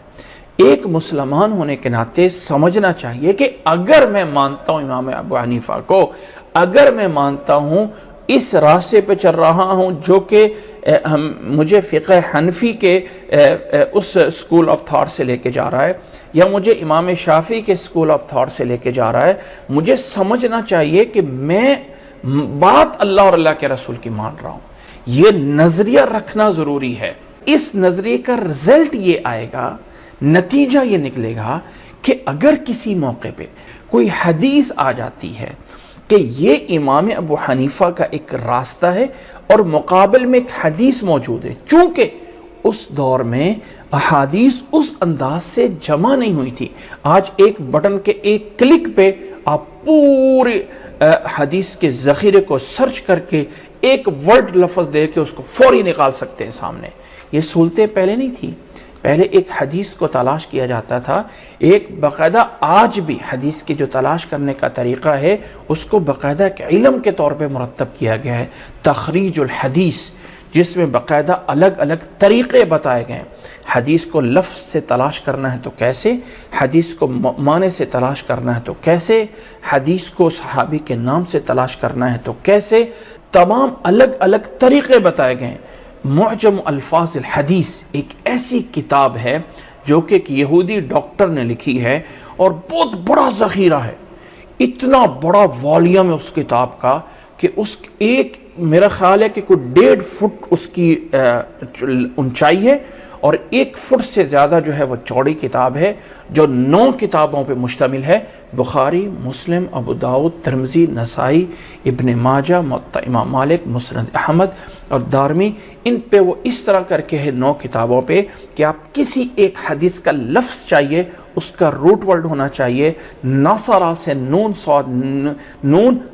ایک مسلمان ہونے کے ناطے سمجھنا چاہیے کہ اگر میں مانتا ہوں امام ابو حنیفہ کو، اگر میں مانتا ہوں اس راستے پہ چل رہا ہوں جو کہ مجھے فقہ حنفی کے اس سکول آف تھاٹ سے لے کے جا رہا ہے، یا مجھے امام شافعی کے سکول آف تھاٹ سے لے کے جا رہا ہے، مجھے سمجھنا چاہیے کہ میں بات اللہ اور اللہ کے رسول کی مان رہا ہوں۔ یہ نظریہ رکھنا ضروری ہے۔ اس نظریے کا رزلٹ یہ آئے گا، نتیجہ یہ نکلے گا کہ اگر کسی موقع پہ کوئی حدیث آ جاتی ہے کہ یہ امام ابو حنیفہ کا ایک راستہ ہے اور مقابل میں ایک حدیث موجود ہے، چونکہ اس دور میں احادیث اس انداز سے جمع نہیں ہوئی تھی۔ آج ایک بٹن کے ایک کلک پہ آپ پورے حدیث کے ذخیرے کو سرچ کر کے ایک ورڈ لفظ دے کے اس کو فوری نکال سکتے ہیں سامنے۔ یہ سہولتیں پہلے نہیں تھی، پہلے ایک حدیث کو تلاش کیا جاتا تھا، ایک باقاعدہ آج بھی حدیث کی جو تلاش کرنے کا طریقہ ہے اس کو باقاعدہ ایک علم کے طور پہ مرتب کیا گیا ہے، تخریج الحدیث، جس میں باقاعدہ الگ الگ طریقے بتائے گئے ہیں۔ حدیث کو لفظ سے تلاش کرنا ہے تو کیسے، حدیث کو معنی سے تلاش کرنا ہے تو کیسے، حدیث کو صحابی کے نام سے تلاش کرنا ہے تو کیسے، تمام الگ الگ طریقے بتائے گئے ہیں۔ معجم الفاظ الحدیث ایک ایسی کتاب ہے جو کہ ایک یہودی ڈاکٹر نے لکھی ہے، اور بہت بڑا ذخیرہ ہے، اتنا بڑا والیوم ہے اس کتاب کا کہ اس ایک میرا خیال ہے کہ کوئی 1.5 فٹ اس کی اونچائی ہے، اور 1 فٹ سے زیادہ جو ہے وہ چوڑی کتاب ہے، جو 9 کتابوں پہ مشتمل ہے، بخاری، مسلم، ابو داؤد، ترمذی، نسائی، ابن ماجہ، موطا امام مالک، مسند احمد اور دارمی۔ ان پہ وہ اس طرح کر کے ہے 9 کتابوں پہ کہ آپ کسی ایک حدیث کا لفظ چاہیے، اس کا روٹ ورڈ ہونا چاہیے، ناصرہ سے نون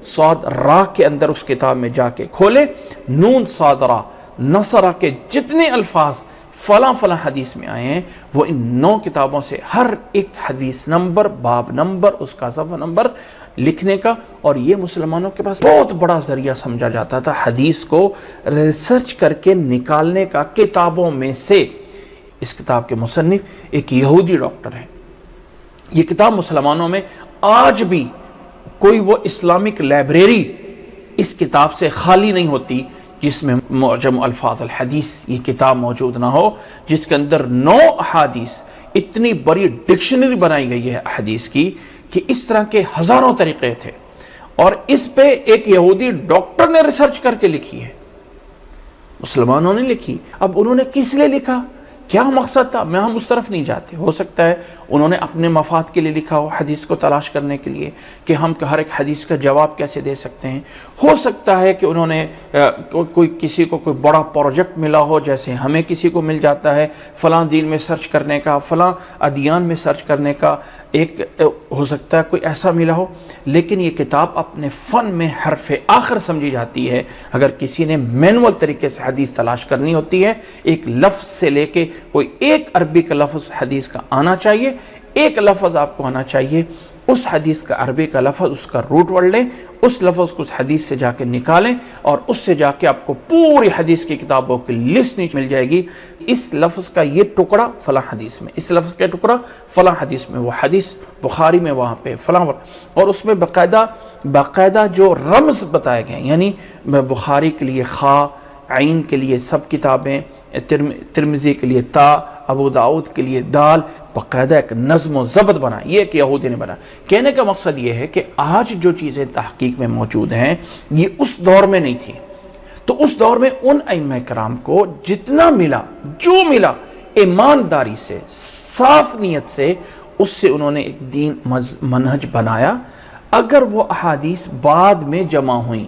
صاد را کے اندر اس کتاب میں جا کے کھولے، نون صاد را نصرہ کے جتنے الفاظ فلاں فلاں حدیث میں آئے ہیں وہ ان 9 کتابوں سے ہر ایک حدیث نمبر، باب نمبر، اس کا صفحہ نمبر لکھنے کا، اور یہ مسلمانوں کے پاس بہت بڑا ذریعہ سمجھا جاتا تھا حدیث کو ریسرچ کر کے نکالنے کا کتابوں میں سے۔ اس کتاب کے مصنف ایک یہودی ڈاکٹر ہے۔ یہ کتاب مسلمانوں میں آج بھی کوئی وہ اسلامک لائبریری اس کتاب سے خالی نہیں ہوتی جس میں معجم الفاظ الحدیث یہ کتاب موجود نہ ہو، جس کے اندر 9 احادیث، اتنی بڑی ڈکشنری بنائی گئی ہے حدیث کی کہ اس طرح کے ہزاروں طریقے تھے، اور اس پہ ایک یہودی ڈاکٹر نے ریسرچ کر کے لکھی ہے، مسلمانوں نے لکھی۔ اب انہوں نے کس لیے لکھا، کیا مقصد تھا، میں ہم اس طرف نہیں جاتے۔ ہو سکتا ہے انہوں نے اپنے مفاد کے لیے لکھا ہو، حدیث کو تلاش کرنے کے لیے کہ ہم ہر ایک حدیث کا جواب کیسے دے سکتے ہیں۔ ہو سکتا ہے کہ انہوں نے کسی کو کوئی بڑا پروجیکٹ ملا ہو، جیسے ہمیں کسی کو مل جاتا ہے فلاں دین میں سرچ کرنے کا، فلاں ادیان میں سرچ کرنے کا، ایک ہو سکتا ہے کوئی ایسا ملا ہو۔ لیکن یہ کتاب اپنے فن میں حرف آخر سمجھی جاتی ہے۔ اگر کسی نے مینول طریقے سے حدیث تلاش کرنی ہوتی ہے، ایک لفظ سے لے کے کوئی ایک عربی کا لفظ حدیث کا آنا چاہیے، ایک لفظ آپ کو آنا چاہیے، اس حدیث کا عربی کا لفظ، اس کا روٹ ورڈ لیں، اس لفظ کو اس حدیث سے جا کے نکالیں، اور اس سے جا کے آپ کو پوری حدیث کی کتابوں کی لسٹ نیچے مل جائے گی۔ اس لفظ کا یہ ٹکڑا فلاں حدیث میں، اس لفظ کا ٹکڑا فلاں حدیث میں، وہ حدیث بخاری میں وہاں پہ فلاں، اور اس میں باقاعدہ جو رمز بتائے گئے، یعنی بخاری کے لیے خا، عین کے لیے سب کتابیں، ترمذی کے لیے تا، ابو داؤد کے لیے دال، باقاعدہ ایک نظم و ضبط بنا، یہ ایک یہودی نے بنا۔ کہنے کا مقصد یہ ہے کہ آج جو چیزیں تحقیق میں موجود ہیں یہ اس دور میں نہیں تھی۔ تو اس دور میں ان ائمہ کرام کو جتنا ملا، جو ملا، ایمانداری سے، صاف نیت سے، اس سے انہوں نے ایک دین منہج بنایا۔ اگر وہ احادیث بعد میں جمع ہوئیں،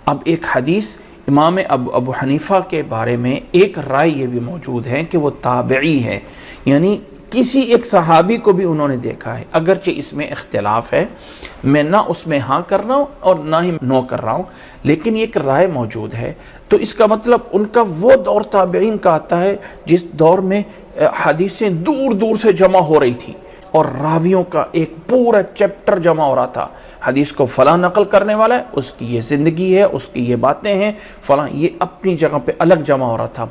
اب ایک حدیث امام ابو حنیفہ کے بارے میں ایک رائے یہ بھی موجود ہے کہ وہ تابعی ہے، یعنی کسی ایک صحابی کو بھی انہوں نے دیکھا ہے، اگرچہ اس میں اختلاف ہے، میں نہ اس میں ہاں کر رہا ہوں اور نہ ہی نو کر رہا ہوں، لیکن ایک رائے موجود ہے۔ تو اس کا مطلب ان کا وہ دور تابعین کا آتا ہے جس دور میں حدیثیں دور دور سے جمع ہو رہی تھی، اور راویوں کا ایک پورا چیپٹر جمع ہو رہا تھا۔ حدیث کو فلاں نقل کرنے والا ہے، اس کی یہ زندگی ہے، اس کی یہ باتیں ہیں، فلاں یہ اپنی جگہ پہ الگ جمع ہو رہا تھا۔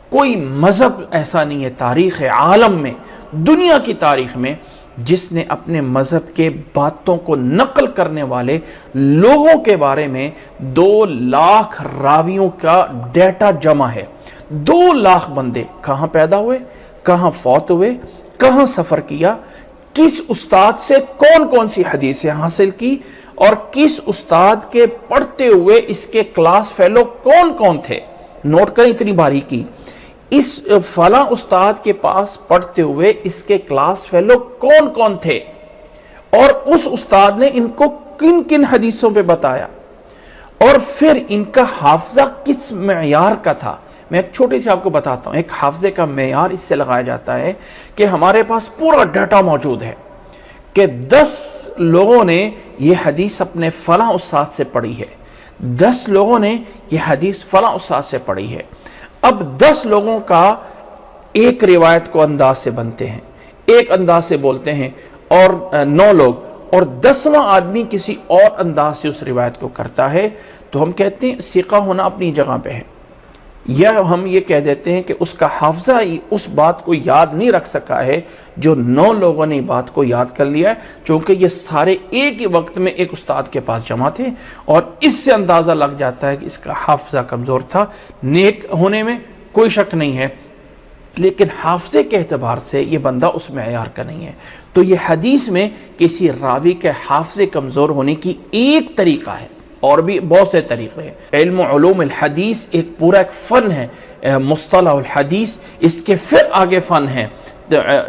کوئی مذہب ایسا نہیں ہے تاریخ عالم میں، دنیا کی تاریخ میں، جس نے اپنے مذہب کے باتوں کو نقل کرنے والے لوگوں کے بارے میں 2 لاکھ راویوں کا ڈیٹا جمع ہے۔ 2 لاکھ بندے کہاں پیدا ہوئے، کہاں فوت ہوئے، کہاں سفر کیا، کس استاد سے کون کون سی حدیثیں حاصل کی، اور کس استاد کے پڑھتے ہوئے اس کے کلاس فیلو کون کون تھے۔ نوٹ کریں اتنی باریکی، اس فلاں استاد کے پاس پڑھتے ہوئے اس کے کلاس فیلو کون کون تھے، اور اس استاد نے ان کو کن کن حدیثوں پہ بتایا، اور پھر ان کا حافظہ کس معیار کا تھا۔ میں ایک چھوٹی سی آپ کو بتاتا ہوں، ایک حافظے کا معیار اس سے لگایا جاتا ہے کہ ہمارے پاس پورا ڈیٹا موجود ہے کہ 10 لوگوں نے یہ حدیث اپنے فلاں استاد سے پڑھی ہے، 10 لوگوں نے یہ حدیث فلاں استاد سے پڑھی ہے۔ اب 10 لوگوں کا ایک روایت کو انداز سے بنتے ہیں، ایک انداز سے بولتے ہیں، اور 9 لوگ، اور 10واں آدمی کسی اور انداز سے اس روایت کو کرتا ہے، تو ہم کہتے ہیں ثقہ ہونا اپنی جگہ پہ ہے۔ یا ہم یہ کہہ دیتے ہیں کہ اس کا حافظہ اس بات کو یاد نہیں رکھ سکا ہے جو 9 لوگوں نے بات کو یاد کر لیا ہے، چونکہ یہ سارے ایک ہی وقت میں ایک استاد کے پاس جمع تھے، اور اس سے اندازہ لگ جاتا ہے کہ اس کا حافظہ کمزور تھا۔ نیک ہونے میں کوئی شک نہیں ہے، لیکن حافظے کے اعتبار سے یہ بندہ اس معیار کا نہیں ہے۔ تو یہ حدیث میں کسی راوی کے حافظے کمزور ہونے کی ایک طریقہ ہے، اور بھی بہت سے طریقے ہیں۔ علم علوم الحدیث ایک پورا ایک فن ہے، مصطلح الحدیث اس کے پھر آگے فن ہے،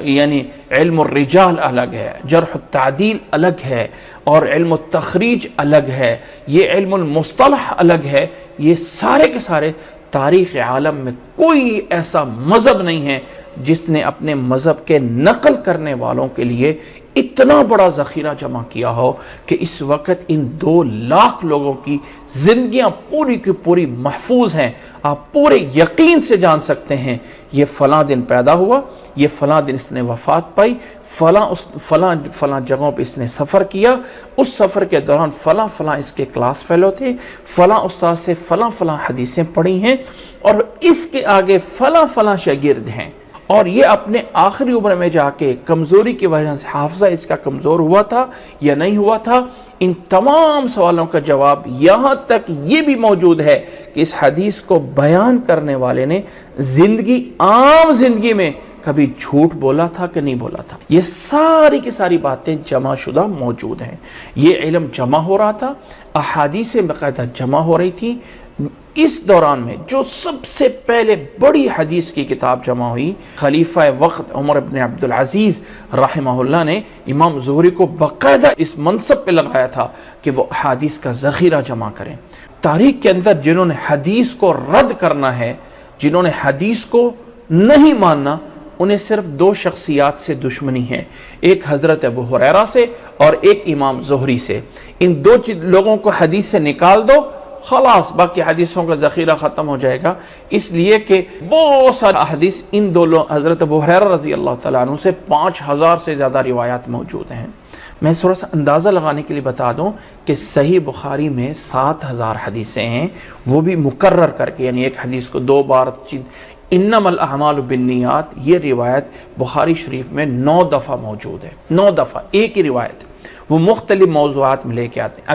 یعنی علم الرجال الگ ہے، جرح التعدیل الگ ہے، اور علم التخریج الگ ہے، یہ علم المصطلح الگ ہے۔ یہ سارے کے سارے تاریخ عالم میں کوئی ایسا مذہب نہیں ہے جس نے اپنے مذہب کے نقل کرنے والوں کے لیے اتنا بڑا ذخیرہ جمع کیا ہو کہ اس وقت ان 2 لاکھ لوگوں کی زندگیاں پوری کی پوری محفوظ ہیں۔ آپ پورے یقین سے جان سکتے ہیں یہ فلاں دن پیدا ہوا، یہ فلاں دن اس نے وفات پائی، فلاں جگہوں پہ اس نے سفر کیا، اس سفر کے دوران فلاں اس کے کلاس فیلو تھے، فلاں استاد سے فلاں حدیثیں پڑھی ہیں، اور اس کے آگے فلاں شاگرد ہیں، اور یہ اپنے آخری عمر میں جا کے کمزوری کی وجہ سے حافظہ اس کا کمزور ہوا تھا یا نہیں ہوا تھا، ان تمام سوالوں کا جواب یہاں تک یہ بھی موجود ہے کہ اس حدیث کو بیان کرنے والے نے عام زندگی میں کبھی جھوٹ بولا تھا کہ نہیں بولا تھا۔ یہ ساری کی ساری باتیں جمع شدہ موجود ہیں۔ یہ علم جمع ہو رہا تھا، احادیث باقاعدہ جمع ہو رہی تھی۔ اس دوران میں جو سب سے پہلے بڑی حدیث کی کتاب جمع ہوئی، خلیفہ وقت عمر بن عبدالعزیز رحمہ اللہ نے امام زہری کو باقاعدہ اس منصب پہ لگایا تھا کہ وہ حدیث کا ذخیرہ جمع کریں۔ تاریخ کے اندر جنہوں نے حدیث کو رد کرنا ہے، جنہوں نے حدیث کو نہیں ماننا، انہیں صرف دو شخصیات سے دشمنی ہے، ایک حضرت ابو ہریرہ سے اور ایک امام زہری سے۔ ان دو لوگوں کو حدیث سے نکال دو، خلاص باقی حدیثوں کا ذخیرہ ختم ہو جائے گا، اس لیے کہ بہت سارے حدیث ان دو حضرت ابو ہریرہ رضی اللہ تعالیٰ عنہ سے 5000 سے زیادہ روایات موجود ہیں۔ میں تھوڑا سا اندازہ لگانے کے لیے بتا دوں کہ صحیح بخاری میں 7000 حدیثیں ہیں، وہ بھی مکرر کر کے، یعنی ایک حدیث کو 2 بار، انما الاعمال بالنیات، یہ روایت بخاری شریف میں 9 دفعہ موجود ہے، 9 دفعہ ایک ہی روایت، وہ مختلف موضوعات میں لے کے آتے ہیں۔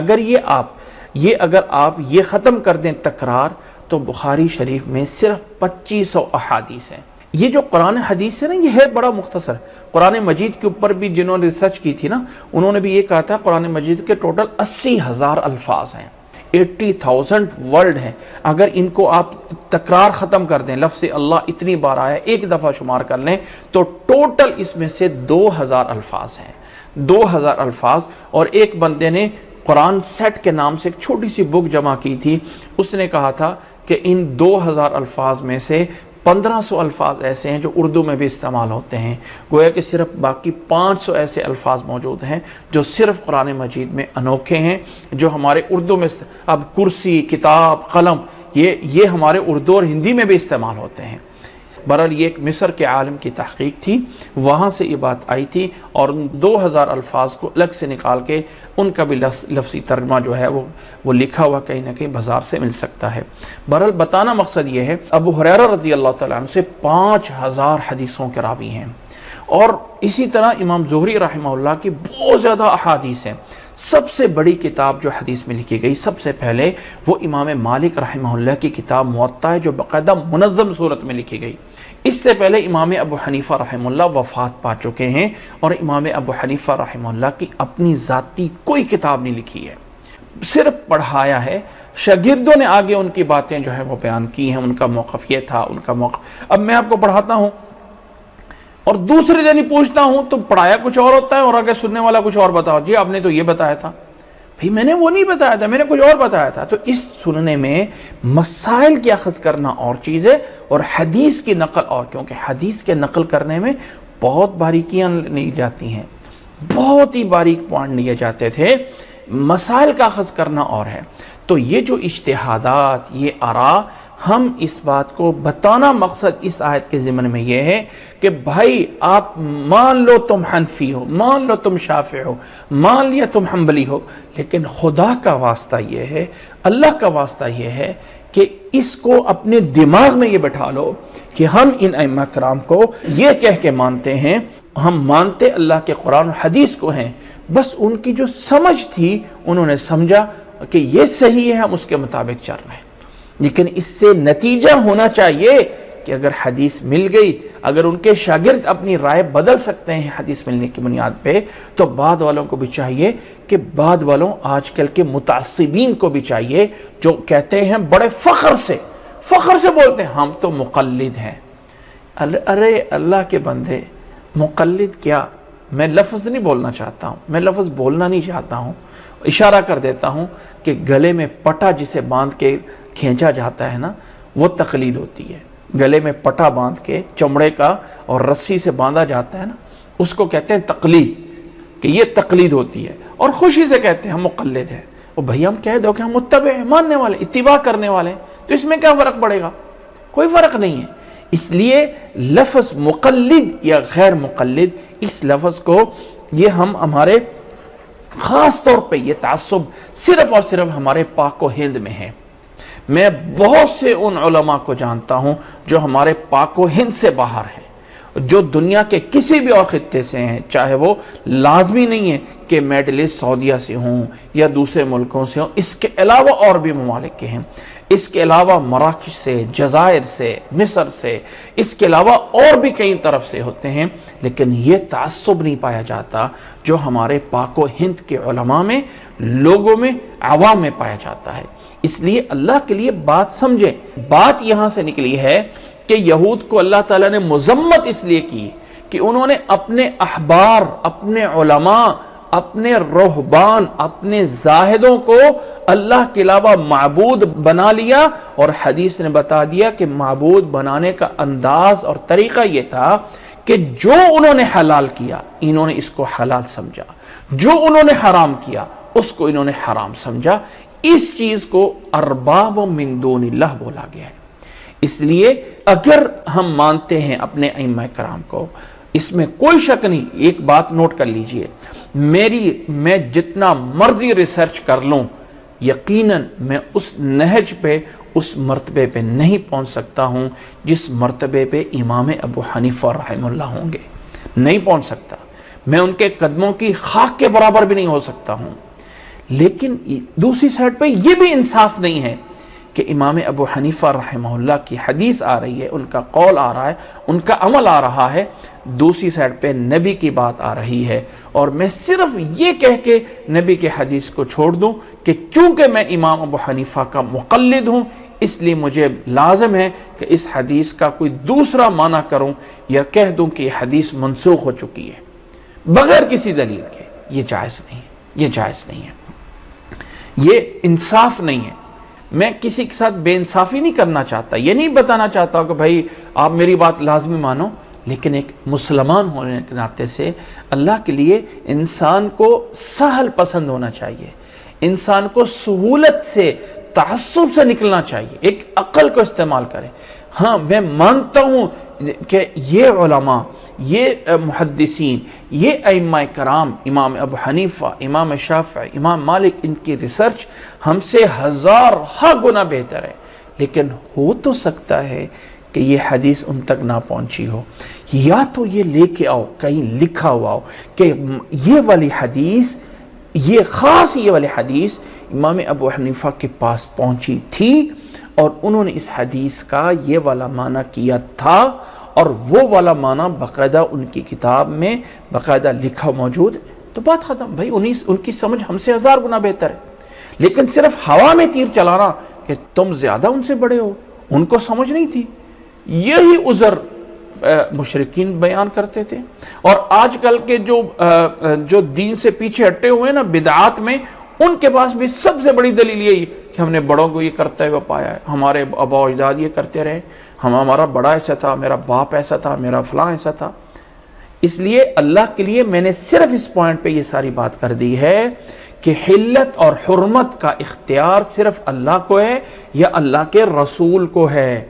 اگر آپ یہ ختم کر دیں تکرار، تو بخاری شریف میں صرف 2500 احادیث ہیں۔ یہ جو قرآن حدیث ہے نا، یہ ہے بڑا مختصر۔ قرآن مجید کے اوپر بھی جنہوں نے ریسرچ کی تھی نا، انہوں نے بھی یہ کہا تھا قرآن مجید کے ٹوٹل 80,000 الفاظ ہیں، 80,000 ورڈ ہیں۔ اگر ان کو آپ تکرار ختم کر دیں، لفظ اللہ اتنی بار آیا ایک دفعہ شمار کر لیں، تو ٹوٹل اس میں سے 2000 الفاظ ہیں، 2000 الفاظ۔ اور ایک بندے نے قرآن سیٹ کے نام سے ایک چھوٹی سی بک جمع کی تھی، اس نے کہا تھا کہ ان 2000 الفاظ میں سے 1500 الفاظ ایسے ہیں جو اردو میں بھی استعمال ہوتے ہیں، گویا کہ صرف باقی 500 ایسے الفاظ موجود ہیں جو صرف قرآن مجید میں انوکھے ہیں، جو ہمارے اردو میں اب کرسی، کتاب، قلم، یہ ہمارے اردو اور ہندی میں بھی استعمال ہوتے ہیں۔ بہرحال یہ ایک مصر کے عالم کی تحقیق تھی، وہاں سے یہ بات آئی تھی، اور 2000 الفاظ کو الگ سے نکال کے ان کا بھی لفظی ترجمہ جو ہے وہ لکھا ہوا کہیں نہ کہیں بازار سے مل سکتا ہے۔ بہرحال بتانا مقصد یہ ہے، ابو ہریرہ رضی اللہ تعالیٰ عنہ سے 5000 حدیثوں کے راوی ہیں، اور اسی طرح امام زہری رحمہ اللہ کی بہت زیادہ احادیث ہیں۔ سب سے بڑی کتاب جو حدیث میں لکھی گئی سب سے پہلے، وہ امام مالک رحمہ اللہ کی کتاب موطا ہے، جو باقاعدہ منظم صورت میں لکھی گئی۔ اس سے پہلے امام ابو حنیفہ رحمہ اللہ وفات پا چکے ہیں، اور امام ابو حنیفہ رحمہ اللہ کی اپنی ذاتی کوئی کتاب نہیں لکھی ہے، صرف پڑھایا ہے۔ شاگردوں نے آگے ان کی باتیں جو ہے وہ بیان کی ہیں، ان کا موقف یہ تھا، ان کا موقف۔ اب میں آپ کو پڑھاتا ہوں اور دوسرے دن ہی پوچھتا ہوں تو پڑھایا کچھ اور ہوتا ہے، اور اگر سننے والا کچھ اور بتاؤ، جی آپ نے تو یہ بتایا تھا، بھئی میں نے وہ نہیں بتایا تھا، میں نے کچھ اور بتایا تھا۔ تو اس سننے میں مسائل کی اخذ کرنا اور چیز ہے، اور حدیث کی نقل اور، کیونکہ حدیث کے نقل کرنے میں بہت باریکیاں لی جاتی ہیں، بہت ہی باریک پوائنٹ لیے جاتے تھے، مسائل کا اخذ کرنا اور ہے۔ تو یہ جو اجتہادات، یہ آراء، ہم اس بات کو بتانا مقصد اس آیت کے ضمن میں یہ ہے کہ بھائی آپ مان لو تم حنفی ہو، مان لو تم شافعی ہو، مان لیا تم حنبلی ہو، لیکن خدا کا واسطہ یہ ہے، اللہ کا واسطہ یہ ہے کہ اس کو اپنے دماغ میں یہ بٹھا لو کہ ہم ان ائمہ کرام کو یہ کہہ کے مانتے ہیں، ہم مانتے اللہ کے قرآن و حدیث کو ہیں، بس ان کی جو سمجھ تھی انہوں نے سمجھا کہ یہ صحیح ہے، ہم اس کے مطابق چل رہے ہیں۔ لیکن اس سے نتیجہ ہونا چاہیے کہ اگر حدیث مل گئی، اگر ان کے شاگرد اپنی رائے بدل سکتے ہیں حدیث ملنے کی بنیاد پہ، تو بعد والوں کو بھی چاہیے کہ بعد والوں، آج کل کے متعصبین کو بھی چاہیے، جو کہتے ہیں بڑے فخر سے بولتے ہیں ہم تو مقلد ہیں۔ ارے اللہ کے بندے، مقلد کیا؟ میں لفظ نہیں بولنا چاہتا ہوں، میں لفظ بولنا نہیں چاہتا ہوں، اشارہ کر دیتا ہوں کہ گلے میں پٹا جسے باندھ کے کھینچا جاتا ہے نا، وہ تقلید ہوتی ہے۔ گلے میں پٹا باندھ کے چمڑے کا اور رسی سے باندھا جاتا ہے نا، اس کو کہتے ہیں تقلید، کہ یہ تقلید ہوتی ہے، اور خوشی سے کہتے ہیں ہم مقلد ہیں۔ اور بھئی ہم کہہ دو کہ ہم متبع ہیں، ماننے والے، اتباع کرنے والے ہیں، تو اس میں کیا فرق پڑے گا؟ کوئی فرق نہیں ہے۔ اس لیے لفظ مقلد یا غیر مقلد، اس لفظ کو یہ ہم ہمارے خاص طور پہ یہ تعصب صرف اور صرف ہمارے پاک و ہند میں ہے۔ میں بہت سے ان علماء کو جانتا ہوں جو ہمارے پاک و ہند سے باہر ہیں، جو دنیا کے کسی بھی اور خطے سے ہیں، چاہے وہ لازمی نہیں ہے کہ میڈلسٹ سعودیہ سے ہوں یا دوسرے ملکوں سے ہوں، اس کے علاوہ اور بھی ممالک کے ہیں، اس کے علاوہ مراکش سے، جزائر سے، مصر سے، اس کے علاوہ اور بھی کئی طرف سے ہوتے ہیں، لیکن یہ تعصب نہیں پایا جاتا جو ہمارے پاک و ہند کے علماء میں، لوگوں میں، عوام میں پایا جاتا ہے۔ اس لیے اللہ کے لیے بات سمجھیں۔ بات یہاں سے نکلی ہے کہ یہود کو اللہ تعالیٰ نے مذمت اس لیے کی کہ انہوں نے اپنے احبار، اپنے علماء، اپنے رہبان، اپنے زاہدوں کو اللہ کے علاوہ معبود بنا لیا، اور حدیث نے بتا دیا کہ معبود بنانے کا انداز اور طریقہ یہ تھا کہ جو انہوں نے حلال کیا انہوں نے اس کو حلال سمجھا، جو انہوں نے حرام کیا اس کو انہوں نے حرام سمجھا۔ اس چیز کو ارباب من دون اللہ بولا گیا ہے۔ اس لیے اگر ہم مانتے ہیں اپنے ائمہ کرام کو، اس میں کوئی شک نہیں، ایک بات نوٹ کر لیجئے، میں جتنا مرضی ریسرچ کر لوں، یقیناً میں اس نہج پہ، اس مرتبے پہ نہیں پہنچ سکتا ہوں جس مرتبے پہ امام ابو حنیفہ رحمہ اللہ ہوں گے، نہیں پہنچ سکتا، میں ان کے قدموں کی خاک کے برابر بھی نہیں ہو سکتا ہوں۔ لیکن دوسری سائڈ پہ یہ بھی انصاف نہیں ہے کہ امام ابو حنیفہ رحمہ اللہ کی حدیث آ رہی ہے، ان کا قول آ رہا ہے، ان کا عمل آ رہا ہے، دوسری سائڈ پہ نبی کی بات آ رہی ہے، اور میں صرف یہ کہہ کے نبی کے حدیث کو چھوڑ دوں کہ چونکہ میں امام ابو حنیفہ کا مقلد ہوں، اس لیے مجھے لازم ہے کہ اس حدیث کا کوئی دوسرا معنی کروں یا کہہ دوں کہ یہ حدیث منسوخ ہو چکی ہے بغیر کسی دلیل کے۔ یہ جائز نہیں ہے، یہ جائز نہیں ہے، یہ انصاف نہیں ہے۔ میں کسی کے ساتھ بے انصافی نہیں کرنا چاہتا، یہ نہیں بتانا چاہتا کہ بھائی آپ میری بات لازمی مانو، لیکن ایک مسلمان ہونے کے ناطے سے اللہ کے لیے انسان کو سہل پسند ہونا چاہیے، انسان کو سہولت سے، تعصب سے نکلنا چاہیے، ایک عقل کو استعمال کرے۔ ہاں میں مانتا ہوں کہ یہ علماء، یہ محدثین، یہ ائمہ کرام، امام ابو حنیفہ، امام شافعی، امام مالک، ان کی ریسرچ ہم سے ہزارہ گنا بہتر ہے، لیکن ہو تو سکتا ہے کہ یہ حدیث ان تک نہ پہنچی ہو، یا تو یہ لے کے آؤ کہیں لکھا ہوا ہو کہ یہ والی حدیث، یہ خاص یہ والی حدیث امام ابو حنیفہ کے پاس پہنچی تھی اور انہوں نے اس حدیث کا یہ والا معنی کیا تھا، اور وہ والا معنی باقاعدہ ان کی کتاب میں باقاعدہ لکھا موجود ہے، تو بات ختم۔ بھائی ان کی سمجھ ہم سے ہزار گنا بہتر ہے، لیکن صرف ہوا میں تیر چلانا کہ تم زیادہ ان سے بڑے ہو، ان کو سمجھ نہیں تھی، یہی عذر مشرکین بیان کرتے تھے۔ اور آج کل کے جو دین سے پیچھے ہٹے ہوئے ہیں نا بدعات میں، ان کے پاس بھی سب سے بڑی دلیل یہی کہ ہم نے بڑوں کو یہ کرتے ہوئے پایا ہے، ہمارے آبا و اجداد یہ کرتے رہے، ہمارا بڑا ایسا تھا، میرا باپ ایسا تھا، میرا فلاں ایسا تھا۔ اس لیے اللہ کے لیے میں نے صرف اس پوائنٹ پہ یہ ساری بات کر دی ہے کہ حلت اور حرمت کا اختیار صرف اللہ کو ہے یا اللہ کے رسول کو ہے۔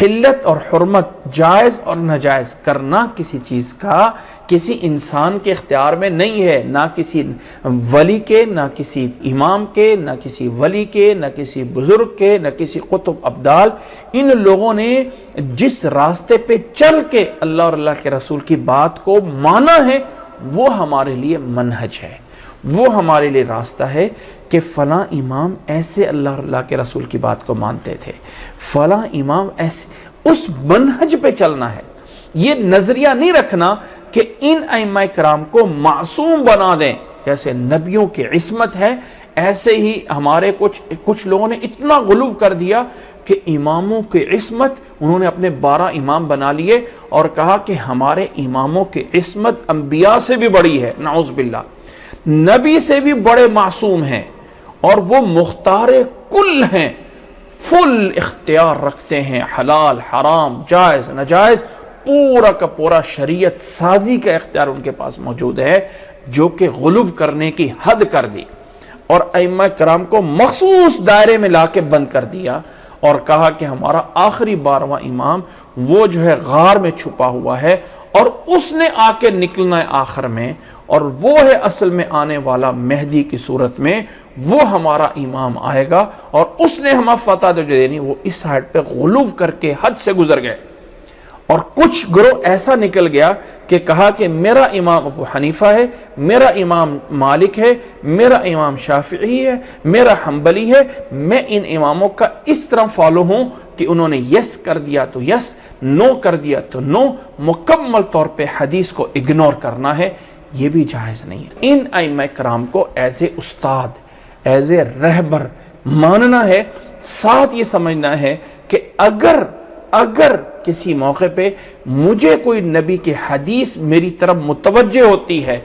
حلت اور حرمت، جائز اور ناجائز کرنا کسی چیز کا کسی انسان کے اختیار میں نہیں ہے، نہ کسی ولی کے، نہ کسی امام کے، نہ کسی ولی کے، نہ کسی بزرگ کے، نہ کسی قطب ابدال۔ ان لوگوں نے جس راستے پہ چل کے اللہ اور اللہ کے رسول کی بات کو مانا ہے وہ ہمارے لیے منہج ہے، وہ ہمارے لیے راستہ ہے کہ فلاں امام ایسے اللہ اور اللہ کے رسول کی بات کو مانتے تھے، فلاں امام ایسے، اس منہج پہ چلنا ہے۔ یہ نظریہ نہیں رکھنا کہ ان ائمہ کرام کو معصوم بنا دیں، جیسے نبیوں کی عصمت ہے ایسے ہی ہمارے کچھ لوگوں نے اتنا غلو کر دیا کہ اماموں کی عصمت انہوں نے اپنے 12 امام بنا لیے اور کہا کہ ہمارے اماموں کی عصمت انبیاء سے بھی بڑی ہے، نعوذ باللہ، نبی سے بھی بڑے معصوم ہیں، اور وہ مختار کل ہیں، فل اختیار رکھتے ہیں، حلال حرام جائز ناجائز پورا کا پورا شریعت سازی کا اختیار ان کے پاس موجود ہے، جو کہ غلو کرنے کی حد کر دی اور ائمہ کرام کو مخصوص دائرے میں لا کے بند کر دیا اور کہا کہ ہمارا آخری 12واں امام وہ جو ہے غار میں چھپا ہوا ہے اور اس نے آ کے نکلنا ہے آخر میں، اور وہ ہے اصل میں آنے والا مہدی کی صورت میں، وہ ہمارا امام آئے گا اور اس نے ہمیں فتح جو دینی۔ وہ اس سائٹ پہ غلو کر کے حد سے گزر گئے اور کچھ گروہ ایسا نکل گیا کہ کہا کہ میرا امام ابو حنیفہ ہے، میرا امام مالک ہے، میرا امام شافعی ہے، میرا حنبلی ہے، میں ان اماموں کا اس طرح فالو ہوں کہ انہوں نے یس کر دیا تو یس، نو کر دیا تو نو، مکمل طور پہ حدیث کو اگنور کرنا ہے۔ یہ بھی جائز نہیں ہے۔ ان ائمہ کرام کو ایز اے استاد، ایز اے رہبر ماننا ہے، ساتھ یہ سمجھنا ہے کہ اگر کسی موقع پہ مجھے کوئی نبی کی حدیث میری طرف متوجہ ہوتی ہے،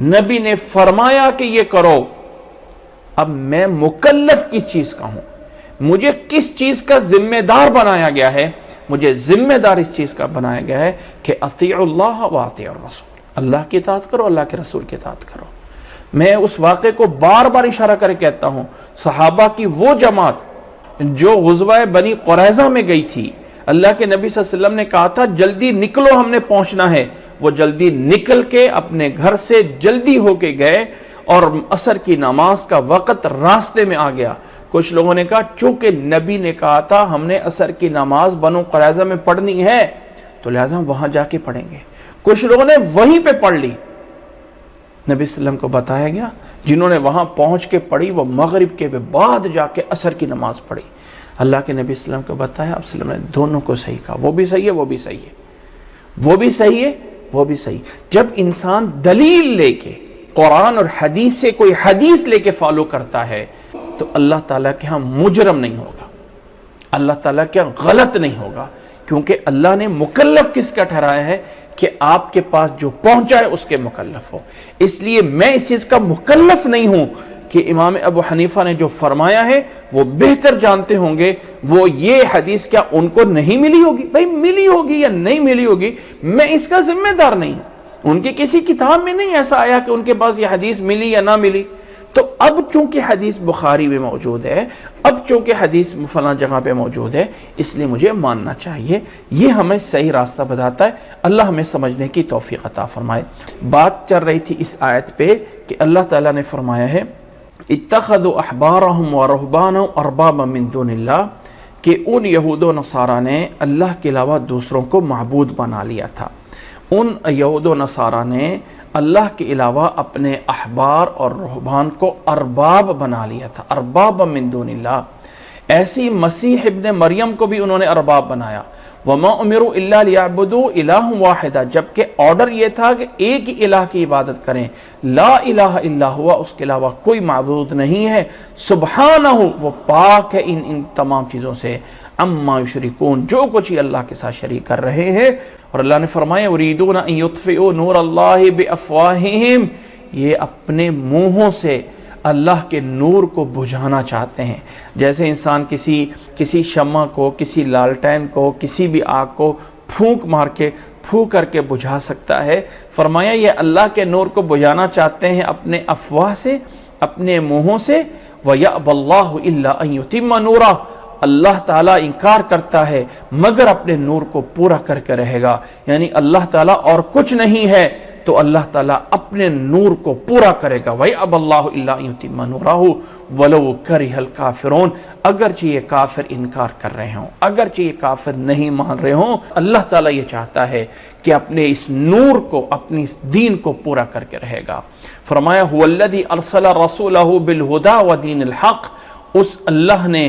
نبی نے فرمایا کہ یہ کرو، اب میں مکلف کس چیز کا ہوں، مجھے کس چیز کا ذمہ دار بنایا گیا ہے؟ مجھے ذمہ دار اس چیز کا بنایا گیا ہے کہ اطیعوا اللہ و اطیعوا الرسول، اللہ کی اطاعت کرو، اللہ کے رسول کی اطاعت کرو۔ میں اس واقعے کو بار بار اشارہ کر کہتا ہوں، صحابہ کی وہ جماعت جو غزوہ بنی قریظہ میں گئی تھی، اللہ کے نبی صلی اللہ علیہ وسلم نے کہا تھا جلدی نکلو، ہم نے پہنچنا ہے، وہ جلدی نکل کے اپنے گھر سے جلدی ہو کے گئے اور عصر کی نماز کا وقت راستے میں آ گیا۔ کچھ لوگوں نے کہا چونکہ نبی نے کہا تھا ہم نے عصر کی نماز بنو قریظہ میں پڑھنی ہے تو لہٰذا ہم وہاں جا کے پڑھیں گے۔ کچھ لوگوں نے وہیں پہ پڑھ لی، نبی صلی اللہ علیہ وسلم کو بتایا گیا، جنہوں نے وہاں پہنچ کے پڑھی وہ مغرب کے بعد جا کے عصر کی نماز پڑھی۔ اللہ کے نبی صلی اللہ علیہ وسلم کو بتایا، آپ صلی اللہ علیہ وسلم نے دونوں کو صحیح کہا، وہ بھی صحیح ہے، وہ بھی صحیح ہے، وہ بھی صحیح ہے، وہ بھی صحیح۔ جب انسان دلیل لے کے قرآن اور حدیث سے کوئی حدیث لے کے فالو کرتا ہے تو اللہ تعالیٰ کے ہاں مجرم نہیں ہوگا، اللہ تعالیٰ کے ہاں غلط نہیں ہوگا، کیونکہ اللہ نے مکلف کس کا ٹھہرایا ہے کہ آپ کے پاس جو پہنچا ہے اس کے مکلف ہو۔ اس لیے میں اس چیز کا مکلف نہیں ہوں کہ امام ابو حنیفہ نے جو فرمایا ہے وہ بہتر جانتے ہوں گے، وہ یہ حدیث کیا ان کو نہیں ملی ہوگی؟ بھائی ملی ہوگی یا نہیں ملی ہوگی، میں اس کا ذمہ دار نہیں ہوں۔ ان کی کسی کتاب میں نہیں ایسا آیا کہ ان کے پاس یہ حدیث ملی یا نہ ملی۔ تو اب چونکہ حدیث بخاری میں موجود ہے، اب چونکہ حدیث فلاں جگہ پہ موجود ہے، اس لیے مجھے ماننا چاہیے۔ یہ ہمیں صحیح راستہ بتاتا ہے۔ اللہ ہمیں سمجھنے کی توفیق عطا فرمائے۔ بات چل رہی تھی اس آیت پہ کہ اللہ تعالیٰ نے فرمایا ہے اتخذوا احبارهم ورهبانهم اربابا من دون اللہ، کہ ان یہود و نصارہ نے اللہ کے علاوہ دوسروں کو معبود بنا لیا تھا۔ ان یہود و نصارہ نے اللہ کے علاوہ اپنے احبار اور رہبان کو ارباب بنا لیا تھا، ارباب من دون اللہ۔ ایسی مسیح ابن مریم کو بھی انہوں نے ارباب بنایا۔ وما امروا الا ليعبدوا الہ واحدہ، جبکہ آرڈر یہ تھا کہ ایک ہی الہ کی عبادت کریں، لا الہ الا ہوا، اس کے علاوہ کوئی معبود نہیں ہے، سبحانہ، وہ پاک ہے ان تمام چیزوں سے، اما یشرکون، جو کچھ ہی اللہ کے ساتھ شریک کر رہے ہیں۔ اور اللہ نے فرمایا یریدون ان یطفئوا نور اللہ بافواہہم، یہ اپنے منہوں سے اللہ کے نور کو بجھانا چاہتے ہیں۔ جیسے انسان کسی شمع کو، کسی لالٹین کو، کسی بھی آگ کو پھونک کر کے بجھا سکتا ہے، فرمایا یہ اللہ کے نور کو بجھانا چاہتے ہیں اپنے افواہ سے، اپنے منہوں سے۔ وَيَأْبَى اللَّهُ إِلَّا أَن يُتِمَّ نُورَهُ، اللہ تعالیٰ انکار کرتا ہے مگر اپنے نور کو پورا کر کے رہے گا، یعنی اللہ تعالیٰ اور کچھ نہیں ہے تو اللہ تعالیٰ اپنے نور کو پورا کرے گا۔ وَيَأْبَى اللَّهُ إِلَّا أَن يُتِمَّ نُورَهُ وَلَوْ كَرِهَ الْكَافِرُونَ، اگرچہ یہ کافر انکار کر رہے ہوں، اگرچہ یہ کافر نہیں مان رہے ہوں، اللہ تعالیٰ یہ چاہتا ہے کہ اپنے اس نور کو، اپنی اس دین کو پورا کر کے رہے گا۔ فرمایا هُوَ الَّذِي أَرْسَلَ رَسُولَهُ بِالْهُدَى وَدِينِ الْحَقِّ، اس اللہ نے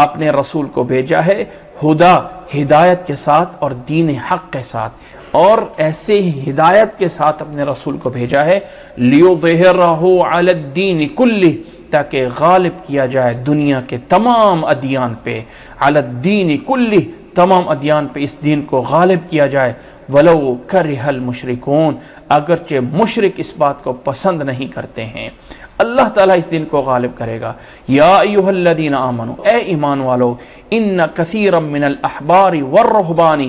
اپنے رسول کو بھیجا ہے ہدا، ہدایت کے ساتھ اور دین حق کے ساتھ، اور ایسے ہی ہدایت کے ساتھ اپنے رسول کو بھیجا ہے لِيُظْهِرَهُ عَلَى الدِّينِ كُلِّهِ، تاکہ غالب کیا جائے دنیا کے تمام ادیان پہ، عَلَى الدِّينِ كُلِّهِ، تمام ادیان پہ اس دین کو غالب کیا جائے۔ وَلَوْ كَرِهَ الْمُشْرِكُونَ، اگرچہ مشرک اس بات کو پسند نہیں کرتے ہیں، اللہ تعالیٰ اس دین کو غالب کرے گا۔ یا ایھا الذین آمنوا، اے ایمان والو، ان کثیرا من الاحبار والرہبان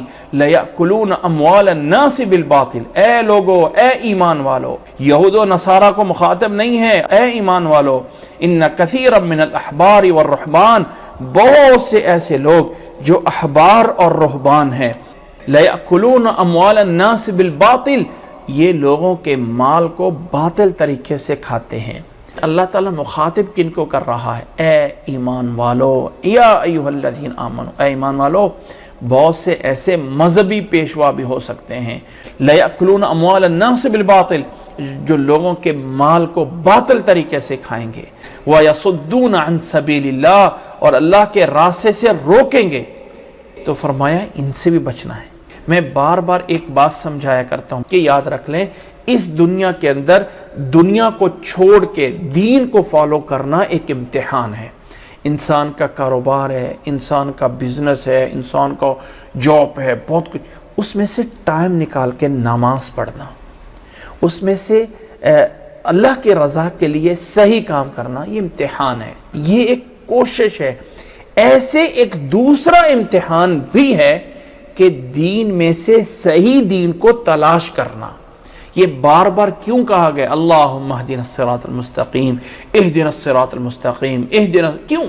لیأکلون اموال الناس بالباطل، اے لوگو، اے ایمان والو، یہود و نصارہ کو مخاطب نہیں ہے، اے ایمان والو، ان کثیرا من الاحبار والرہبان، بہت سے ایسے لوگ جو احبار اور رہبان ہیں، لیأکلون اموال الناس بالباطل، یہ لوگوں کے مال کو باطل طریقے سے کھاتے ہیں۔ اللہ تعالیٰ مخاطب کن کو کر رہا ہے؟ اے ایمان والو، یا ایھا الذین آمنوا، اے ایمان والو، بہت سے ایسے مذہبی پیشوا بھی ہو سکتے ہیں لَيَأْكُلُونَ أَمْوَالَ النَّاسِ بِالْبَاطِلِ، جو لوگوں کے مال کو باطل طریقے سے کھائیں گے، وَيَصُدُّونَ عَن سَبِيلِ اللَّهِ، اور اللہ کے راستے سے روکیں گے۔ تو فرمایا ان سے بھی بچنا ہے۔ میں بار بار ایک بات سمجھایا کرتا ہوں کہ یاد رکھ لیں، اس دنیا کے اندر دنیا کو چھوڑ کے دین کو فالو کرنا ایک امتحان ہے۔ انسان کا کاروبار ہے، انسان کا بزنس ہے، انسان کا جاب ہے، بہت کچھ، اس میں سے ٹائم نکال کے نماز پڑھنا، اس میں سے اللہ کے رضا کے لیے صحیح کام کرنا، یہ امتحان ہے، یہ ایک کوشش ہے۔ ایسے ایک دوسرا امتحان بھی ہے کہ دین میں سے صحیح دین کو تلاش کرنا۔ یہ بار بار کیوں کہا گیا اللہم اہدنا الصراط المستقیم، اہدنا الصراط المستقیم، اہدنا، کیوں؟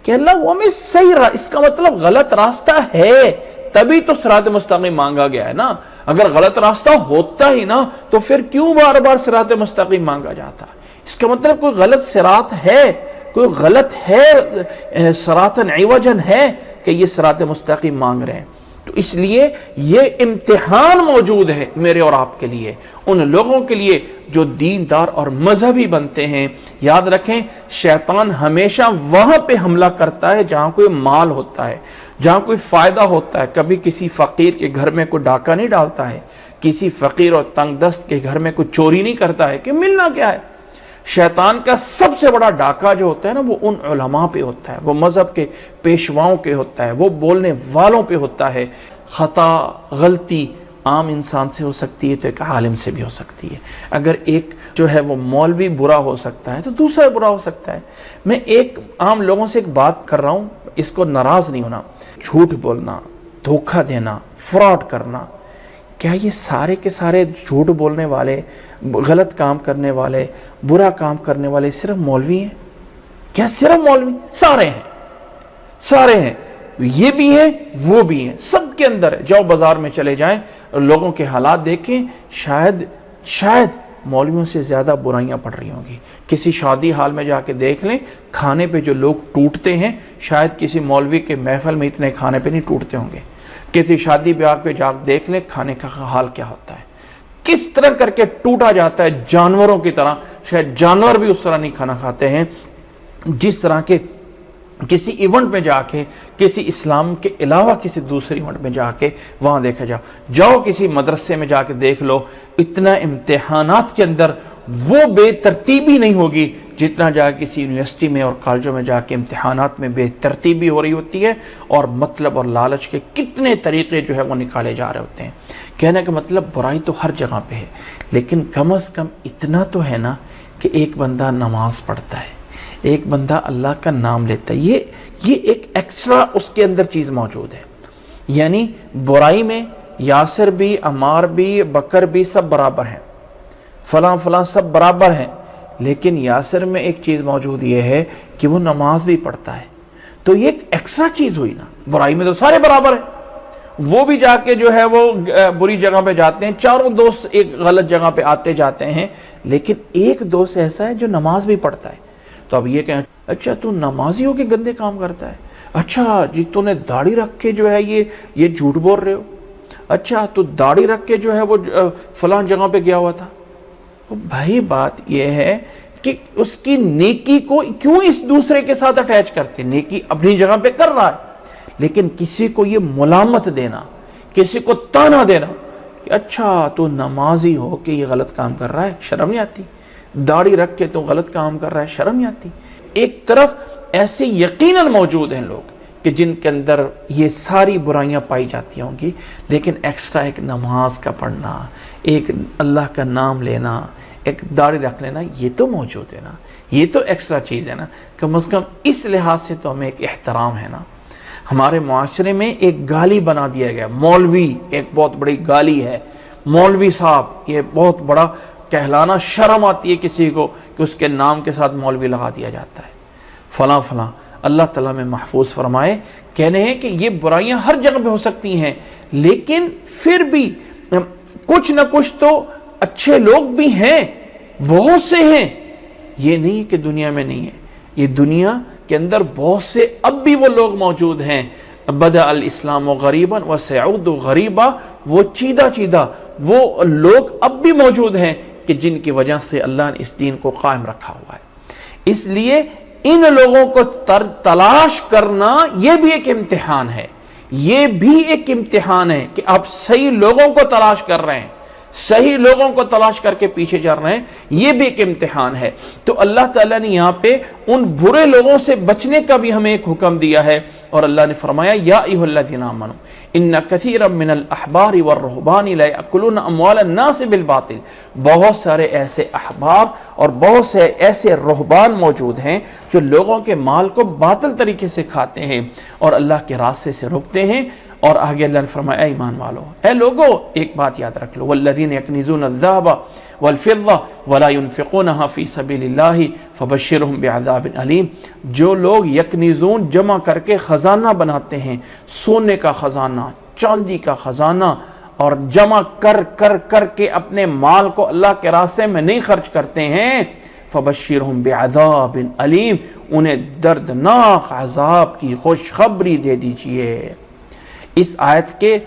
کہ اللہ وہ ہمیں صحیح اس کا مطلب غلط راستہ ہے تبھی تو صراط مستقیم مانگا گیا ہے نا۔ اگر غلط راستہ ہوتا ہی نا تو پھر کیوں بار بار صراط مستقیم مانگا جاتا؟ اس کا مطلب کوئی غلط صراط ہے، کوئی غلط ہے، صراطاً عوجاً ہے کہ یہ صراط مستقیم مانگ رہے ہیں۔ تو اس لیے یہ امتحان موجود ہے میرے اور آپ کے لیے، ان لوگوں کے لیے جو دیندار اور مذہبی بنتے ہیں۔ یاد رکھیں، شیطان ہمیشہ وہاں پہ حملہ کرتا ہے جہاں کوئی مال ہوتا ہے، جہاں کوئی فائدہ ہوتا ہے۔ کبھی کسی فقیر کے گھر میں کوئی ڈاکہ نہیں ڈالتا ہے، کسی فقیر اور تنگ دست کے گھر میں کوئی چوری نہیں کرتا ہے کہ ملنا کیا ہے۔ شیطان کا سب سے بڑا ڈاکہ جو ہوتا ہے نا، وہ ان علماء پہ ہوتا ہے، وہ مذہب کے پیشواؤں کے ہوتا ہے، وہ بولنے والوں پہ ہوتا ہے۔ خطا، غلطی عام انسان سے ہو سکتی ہے تو ایک عالم سے بھی ہو سکتی ہے۔ اگر ایک جو ہے وہ مولوی برا ہو سکتا ہے تو دوسرا برا ہو سکتا ہے۔ میں ایک عام لوگوں سے ایک بات کر رہا ہوں، اس کو ناراض نہیں ہونا۔ جھوٹ بولنا، دھوکہ دینا، فراڈ کرنا، کیا یہ سارے کے سارے جھوٹ بولنے والے، غلط کام کرنے والے، برا کام کرنے والے صرف مولوی ہیں؟ کیا صرف مولوی؟ سارے ہیں، سارے ہیں، یہ بھی ہیں وہ بھی ہیں، سب کے اندر ہے۔ جاؤ بازار میں چلے جائیں، لوگوں کے حالات دیکھیں، شاید مولویوں سے زیادہ برائیاں پڑ رہی ہوں گی۔ کسی شادی حال میں جا کے دیکھ لیں، کھانے پہ جو لوگ ٹوٹتے ہیں، شاید کسی مولوی کے محفل میں اتنے کھانے پہ نہیں ٹوٹتے ہوں گے۔ کسی شادی بیاہ پہ جا کے دیکھ لیں کھانے کا حال کیا ہوتا ہے، کس طرح کر کے ٹوٹا جاتا ہے جانوروں کی طرح۔ شاید جانور بھی اس طرح نہیں کھانا کھاتے ہیں جس طرح کے کسی ایونٹ میں جا کے، کسی اسلام کے علاوہ کسی دوسری ایونٹ میں جا کے وہاں دیکھا جاؤ کسی مدرسے میں جا کے دیکھ لو، اتنا امتحانات کے اندر وہ بے ترتیبی نہیں ہوگی جتنا جا کے کسی یونیورسٹی میں اور کالجوں میں جا کے امتحانات میں بے ترتیبی ہو رہی ہوتی ہے، اور مطلب اور لالچ کے کتنے طریقے جو ہے وہ نکالے جا رہے ہوتے ہیں۔ کہنے کا مطلب برائی تو ہر جگہ پہ ہے، لیکن کم از کم اتنا تو ہے نا کہ ایک بندہ نماز پڑھتا ہے، ایک بندہ اللہ کا نام لیتا ہے، یہ ایک ایکسٹرا اس کے اندر چیز موجود ہے۔ یعنی برائی میں یاسر بھی، عمار بھی، بکر بھی سب برابر ہیں، فلاں سب برابر ہیں، لیکن یاسر میں ایک چیز موجود یہ ہے کہ وہ نماز بھی پڑھتا ہے، تو یہ ایک ایکسٹرا چیز ہوئی نا۔ برائی میں تو سارے برابر ہیں، وہ بھی جا کے جو ہے وہ بری جگہ پہ جاتے ہیں، چاروں دوست ایک غلط جگہ پہ آتے جاتے ہیں، لیکن ایک دوست ایسا ہے جو نماز بھی پڑھتا ہے۔ تو اب یہ کہیں اچھا تو نمازی ہو کے گندے کام کرتا ہے، اچھا جی تو نے داڑھی رکھ کے جو ہے یہ جھوٹ بول رہے ہو، اچھا تو داڑھی رکھ کے جو ہے وہ فلاں جگہ پہ گیا ہوا تھا۔ بھائی بات یہ ہے کہ اس کی نیکی کو کیوں اس دوسرے کے ساتھ اٹیچ کرتے؟ نیکی اپنی جگہ پہ کر رہا ہے، لیکن کسی کو یہ ملامت دینا، کسی کو تانا دینا کہ اچھا تو نمازی ہو کے یہ غلط کام کر رہا ہے، شرم نہیں آتی؟ داڑھی رکھ کے تو غلط کام کر رہا ہے، شرم نہیں آتی؟ ایک طرف ایسے یقیناً موجود ہیں لوگ کہ جن کے اندر یہ ساری برائیاں پائی جاتی ہوں گی، لیکن ایکسٹرا ایک نماز کا پڑھنا، ایک اللہ کا نام لینا، ایک داڑھی رکھ لینا، یہ تو موجود ہے نا، یہ تو ایکسٹرا چیز ہے نا۔ کم از کم اس لحاظ سے تو ہمیں ایک احترام ہے نا۔ ہمارے معاشرے میں ایک گالی بنا دیا گیا، مولوی ایک بہت بڑی گالی ہے، مولوی صاحب، یہ بہت بڑا کہلانا، شرم آتی ہے کسی کو کہ اس کے نام کے ساتھ مولوی لگا دیا جاتا ہے، فلاں فلاں۔ اللہ تعالیٰ میں محفوظ فرمائے۔ کہنے ہیں کہ یہ برائیاں ہر جگہ پہ ہو سکتی ہیں، لیکن پھر بھی کچھ نہ کچھ تو اچھے لوگ بھی ہیں، بہت سے ہیں، یہ نہیں کہ دنیا میں نہیں ہے، یہ دنیا کے اندر بہت سے اب بھی وہ لوگ موجود ہیں۔ بدأ الاسلام غریبا وسيعود غریبا، وہ چیدہ چیدہ وہ لوگ اب بھی موجود ہیں کہ جن کی وجہ سے اللہ نے اس دین کو قائم رکھا ہوا ہے۔ اس لیے ان لوگوں کو تلاش کرنا یہ بھی ایک امتحان ہے، یہ بھی ایک امتحان ہے کہ آپ صحیح لوگوں کو تلاش کر رہے ہیں، صحیح لوگوں کو تلاش کر کے پیچھے چل رہے ہیں، یہ بھی ایک امتحان ہے۔ تو اللہ تعالیٰ نے یہاں پہ ان برے لوگوں سے بچنے کا بھی ہمیں ایک حکم دیا ہے، اور اللہ نے فرمایا یا ایھا الذین آمنوا ان کثیرا من الاحبار والرہبان لا یاکلون اموال الناس بالباطل، بہت سارے ایسے احبار اور بہت سے ایسے رہبان موجود ہیں جو لوگوں کے مال کو باطل طریقے سے کھاتے ہیں اور اللہ کے راستے سے روکتے ہیں۔ اور آگے اللہ نے فرمایا اے ایمان والو، اے لوگو ایک بات یاد رکھ لو، والذین یکنزون الذهب والفضة ولا ينفقونها في سبيل الله فبشرهم بعذاب علیم، جو لوگ یکنزون جمع کر کے خزانہ بناتے ہیں، سونے کا خزانہ، چاندی کا خزانہ، اور جمع کر کے اپنے مال کو اللہ کے راستے میں نہیں خرچ کرتے ہیں، فبشرهم بعذاب علیم، انہیں دردناک عذاب کی خوشخبری دے دیجئے۔ اس آیت کے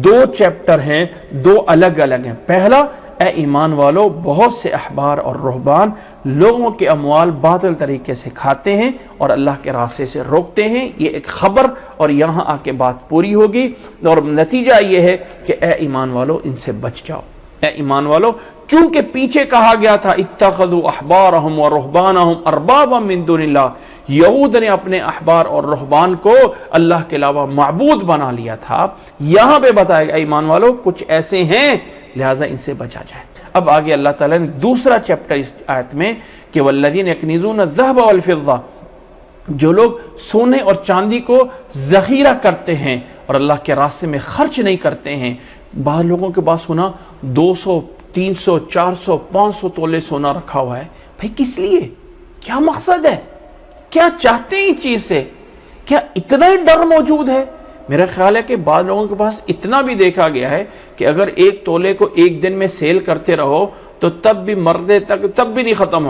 دو چیپٹر ہیں، دو الگ الگ ہیں۔ پہلا، اے ایمان والو، بہت سے احبار اور رہبان لوگوں کے اموال باطل طریقے سے کھاتے ہیں اور اللہ کے راستے سے روکتے ہیں، یہ ایک خبر، اور یہاں آ کے بات پوری ہوگی، اور نتیجہ یہ ہے کہ اے ایمان والو ان سے بچ جاؤ۔ اے ایمان والو، چونکہ پیچھے کہا گیا تھا اتخذوا احبارہم ورہبانہم اربابا من دون اللہ، یہود نے اپنے احبار اور رہبان کو اللہ کے علاوہ معبود بنا لیا تھا، یہاں پہ بتایا گیا ایمان والو کچھ ایسے ہیں لہذا ان سے بچا جائے۔ اب آگے اللہ تعالیٰ نے دوسرا چیپٹر اس آیت میں کہ والذین یکنزون الذهب والفضة، جو لوگ سونے اور چاندی کو ذخیرہ کرتے ہیں اور اللہ کے راستے میں خرچ نہیں کرتے ہیں۔ بعض لوگوں کے پاس سونا 200 300 400 500 تولے سونا رکھا ہوا ہے، بھائی کس لیے؟ کیا مقصد ہے؟ کیا چاہتے ہیں اس چیز سے؟ کیا اتنا ہی ڈر موجود ہے؟ میرا خیال ہے کہ بعض لوگوں کے پاس اتنا بھی دیکھا گیا ہے کہ اگر ایک تولے کو ایک دن میں سیل کرتے رہو تو تب بھی مردے تک تب بھی نہیں ختم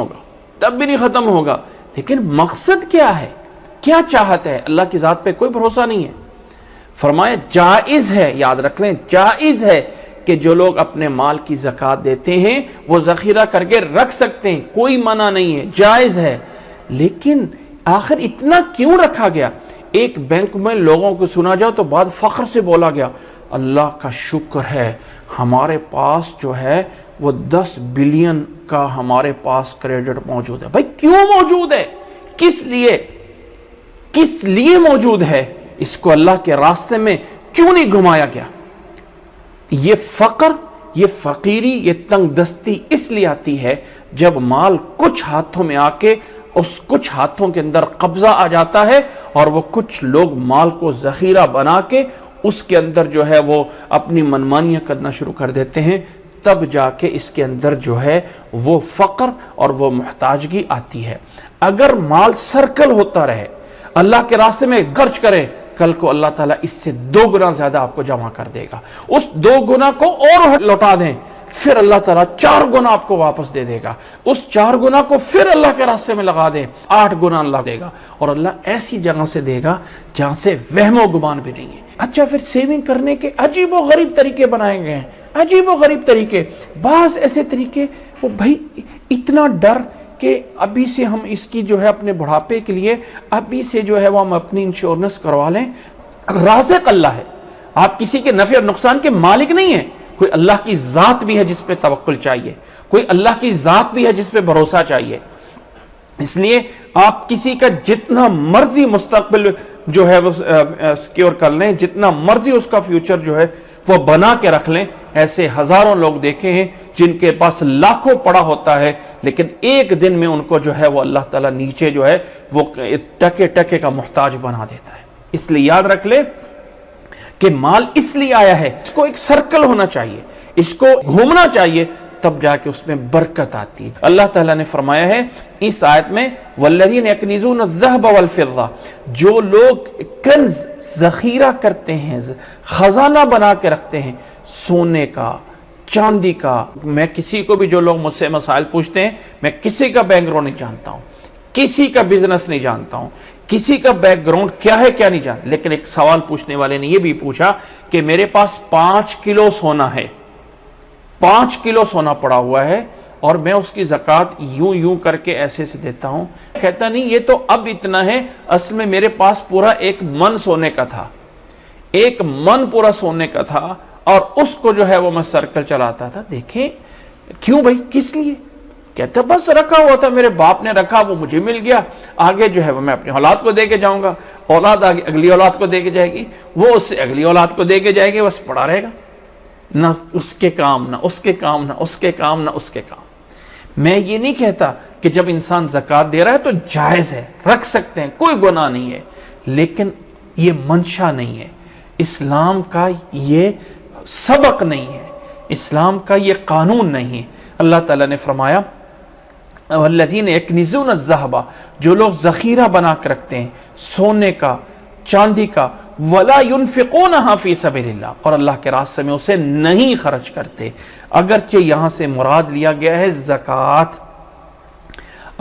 ہوگا، لیکن مقصد کیا ہے؟ کیا چاہت ہے؟ اللہ کی ذات پہ کوئی بھروسہ نہیں ہے۔ فرمایا جائز ہے، یاد رکھ لیں، جائز ہے کہ جو لوگ اپنے مال کی زکوٰۃ دیتے ہیں وہ ذخیرہ کر کے رکھ سکتے ہیں، کوئی منع نہیں ہے، جائز ہے۔ لیکن آخر اتنا کیوں رکھا گیا؟ ایک بینک میں لوگوں کو سنا جاؤ تو بعد فخر سے بولا گیا اللہ کا شکر ہے ہمارے پاس جو ہے وہ 10 بلین کا ہمارے پاس کریڈٹ موجود ہے۔ بھائی کیوں موجود ہے؟ کس لیے موجود ہے؟ اس کو اللہ کے راستے میں کیوں نہیں گھمایا گیا؟ یہ فقر، یہ فقیری، یہ تنگ دستی اس لیے آتی ہے جب مال کچھ ہاتھوں میں آ کے اس کچھ ہاتھوں کے اندر قبضہ آ جاتا ہے اور وہ کچھ لوگ مال کو ذخیرہ بنا کے اس کے اندر جو ہے وہ اپنی منمانیاں کرنا شروع کر دیتے ہیں، تب جا کے اس کے اندر جو ہے وہ فقر اور وہ محتاجگی آتی ہے۔ اگر مال سرکل ہوتا رہے، اللہ کے راستے میں خرچ کرے، کل کو اللہ تعالیٰ اس سے 2 گنا زیادہ آپ کو جمع کر دے گا، اس 2 گنا کو اور لوٹا دیں، پھر اللہ تعالیٰ 4 گنا آپ کو واپس دے دے گا، اس 4 گنا کو پھر اللہ کے راستے میں لگا دیں، 8 گنا اللہ دے گا، اور اللہ ایسی جگہ سے دے گا جہاں سے وہم و گمان بھی نہیں ہے۔ اچھا، پھر سیونگ کرنے کے عجیب و غریب طریقے بنائے گئے ہیں، عجیب و غریب طریقے، بعض ایسے طریقے وہ بھائی اتنا ڈر کہ ابھی سے ہم اس کی جو ہے اپنے بڑھاپے کے لیے ابھی سے جو ہے وہ ہم اپنی انشورنس کروا لیں۔ رازق اللہ ہے، آپ کسی کے نفع اور نقصان کے مالک نہیں ہیں، کوئی اللہ کی ذات بھی ہے جس پہ توکل چاہیے، کوئی اللہ کی ذات بھی ہے جس پہ بھروسہ چاہیے۔ اس لیے آپ کسی کا جتنا مرضی مستقبل جو ہے وہ سیکیور کر لیں، جتنا مرضی اس کا فیوچر جو ہے وہ بنا کے رکھ لیں، ایسے ہزاروں لوگ دیکھے ہیں جن کے پاس لاکھوں پڑا ہوتا ہے لیکن ایک دن میں ان کو جو ہے وہ اللہ تعالیٰ نیچے جو ہے وہ ٹکے ٹکے کا محتاج بنا دیتا ہے۔ اس لیے یاد رکھ لیں کہ مال اس لیے آیا ہے، اس کو ایک سرکل ہونا چاہیے، اس کو گھومنا چاہیے، تب جا کے اس میں برکت آتی ہے۔ اللہ تعالیٰ نے فرمایا ہے اس آیت میں والذین یکنزون الذهب والفضة، جو لوگ کنز ذخیرہ کرتے ہیں، خزانہ بنا کے رکھتے ہیں، سونے کا، چاندی کا۔ میں کسی کو بھی، جو لوگ مجھ سے مسائل پوچھتے ہیں، میں کسی کا بینک رو نہیں جانتا ہوں، کسی کا بزنس نہیں جانتا ہوں، کسی کا بیک گراؤنڈ کیا ہے کیا نہیں جان. لیکن ایک سوال پوچھنے والے نے یہ بھی پوچھا کہ میرے پاس 5 کلو سونا ہے, 5 کلو سونا پڑا ہوا ہے اور میں اس کی زکوٰۃ یوں کر کے ایسے سے دیتا ہوں. کہتا نہیں یہ تو اب اتنا ہے, اصل میں میرے پاس پورا 1 من سونے کا تھا, 1 من پورا سونے کا تھا اور اس کو جو ہے وہ میں سرکل چلاتا تھا. دیکھیں کیوں بھائی, کس لیے؟ کہتا بس رکھا ہوا تھا, میرے باپ نے رکھا, وہ مجھے مل گیا, آگے جو ہے وہ میں اپنی اولاد کو دے کے جاؤں گا, اولاد آگے اگلی اولاد کو دے کے جائے گی, وہ اس سے اگلی اولاد کو دے کے جائے گی, بس پڑا رہے گا, نہ اس کے کام, نہ اس کے کام, نہ اس کے کام, نہ اس کے کام. میں یہ نہیں کہتا کہ جب انسان زکوٰۃ دے رہا ہے تو جائز ہے, رکھ سکتے ہیں, کوئی گناہ نہیں ہے, لیکن یہ منشا نہیں ہے, اسلام کا یہ سبق نہیں ہے, اسلام کا یہ قانون نہیں ہے. اللہ تعالیٰ نے فرمایا والذین یکنزون الذہب, جو لوگ ذخیرہ بنا کے رکھتے ہیں سونے کا, چاندی کا, ولا ينفقونها فی سبیل اللہ, اور اللہ کے راستے میں اسے نہیں خرچ کرتے. اگرچہ یہاں سے مراد لیا گیا ہے زکوٰۃ,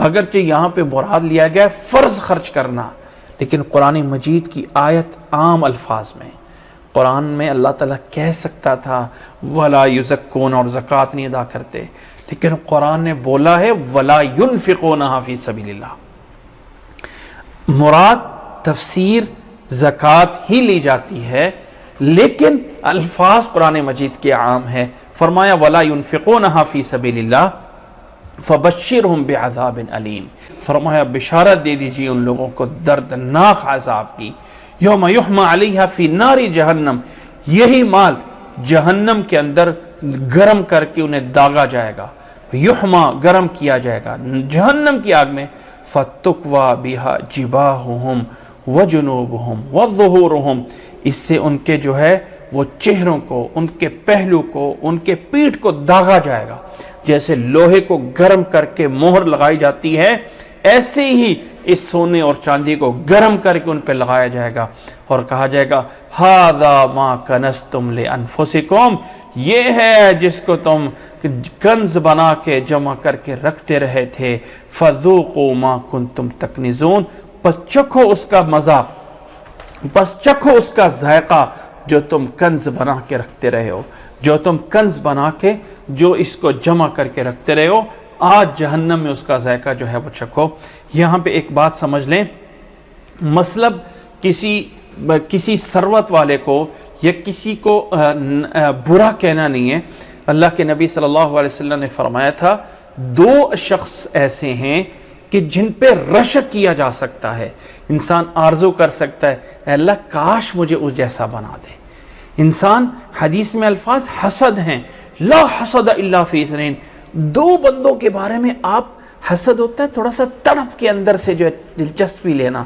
اگرچہ یہاں پہ مراد لیا گیا ہے فرض خرچ کرنا, لیکن قرآن مجید کی آیت عام الفاظ میں, قرآن میں اللہ تعالیٰ کہہ سکتا تھا ولا یزکون, اور زکوٰۃ نہیں ادا کرتے, لیکن قرآن نے بولا ہے ولا ينفقونها فی سبیل اللہ. مراد تفسیر زکوٰۃ ہی لی جاتی ہے, لیکن الفاظ قرآن مجید کے عام ہے. فرمایا ولا ينفقونها فی سبیل اللہ فبشرهم بعذاب علیم, فرمایا بشارت دے دیجیے ان لوگوں کو دردناک عذاب کی. یوم یحمى علیہا فی نار جہنم, یہی مال جہنم کے اندر گرم کر کے انہیں داغا جائے گا, یحمى گرم کیا جائے گا جہنم کی آگ میں. فتکوى بها جباہہم وجنوبہم وظہورہم, اس سے ان کے جو ہے وہ چہروں کو, ان کے پہلو کو, ان کے پیٹھ کو داغا جائے گا. جیسے لوہے کو گرم کر کے مہر لگائی جاتی ہے, ایسے ہی اس سونے اور چاندی کو گرم کر کے ان پہ لگایا جائے گا, اور کہا جائے گا ھذا ما کنزتم لانفسکم, یہ ہے جس کو تم کنز بنا کے جمع کر کے رکھتے رہے تھے. فذوقوا ما کنتم تکنزون, پس چکھو اس کا مزہ, بس چکھو اس کا ذائقہ جو تم کنز بنا کے رکھتے رہے ہو, جو تم کنز بنا کے جو اس کو جمع کر کے رکھتے رہے ہو, آج جہنم میں اس کا ذائقہ جو ہے وہ چکھو. یہاں پہ ایک بات سمجھ لیں, مطلب کسی ثروت والے کو یا کسی کو برا کہنا نہیں ہے. اللہ کے نبی صلی اللہ علیہ وسلم نے فرمایا تھا 2 شخص ایسے ہیں کہ جن پہ رشک کیا جا سکتا ہے, انسان آرزو کر سکتا ہے اے اللہ کاش مجھے اس جیسا بنا دے. انسان, حدیث میں الفاظ حسد ہیں, لا حسد الا فی اثنین, 2 بندوں کے بارے میں آپ حسد ہوتا ہے تھوڑا سا تڑپ کے اندر سے جو ہے دلچسپی لینا,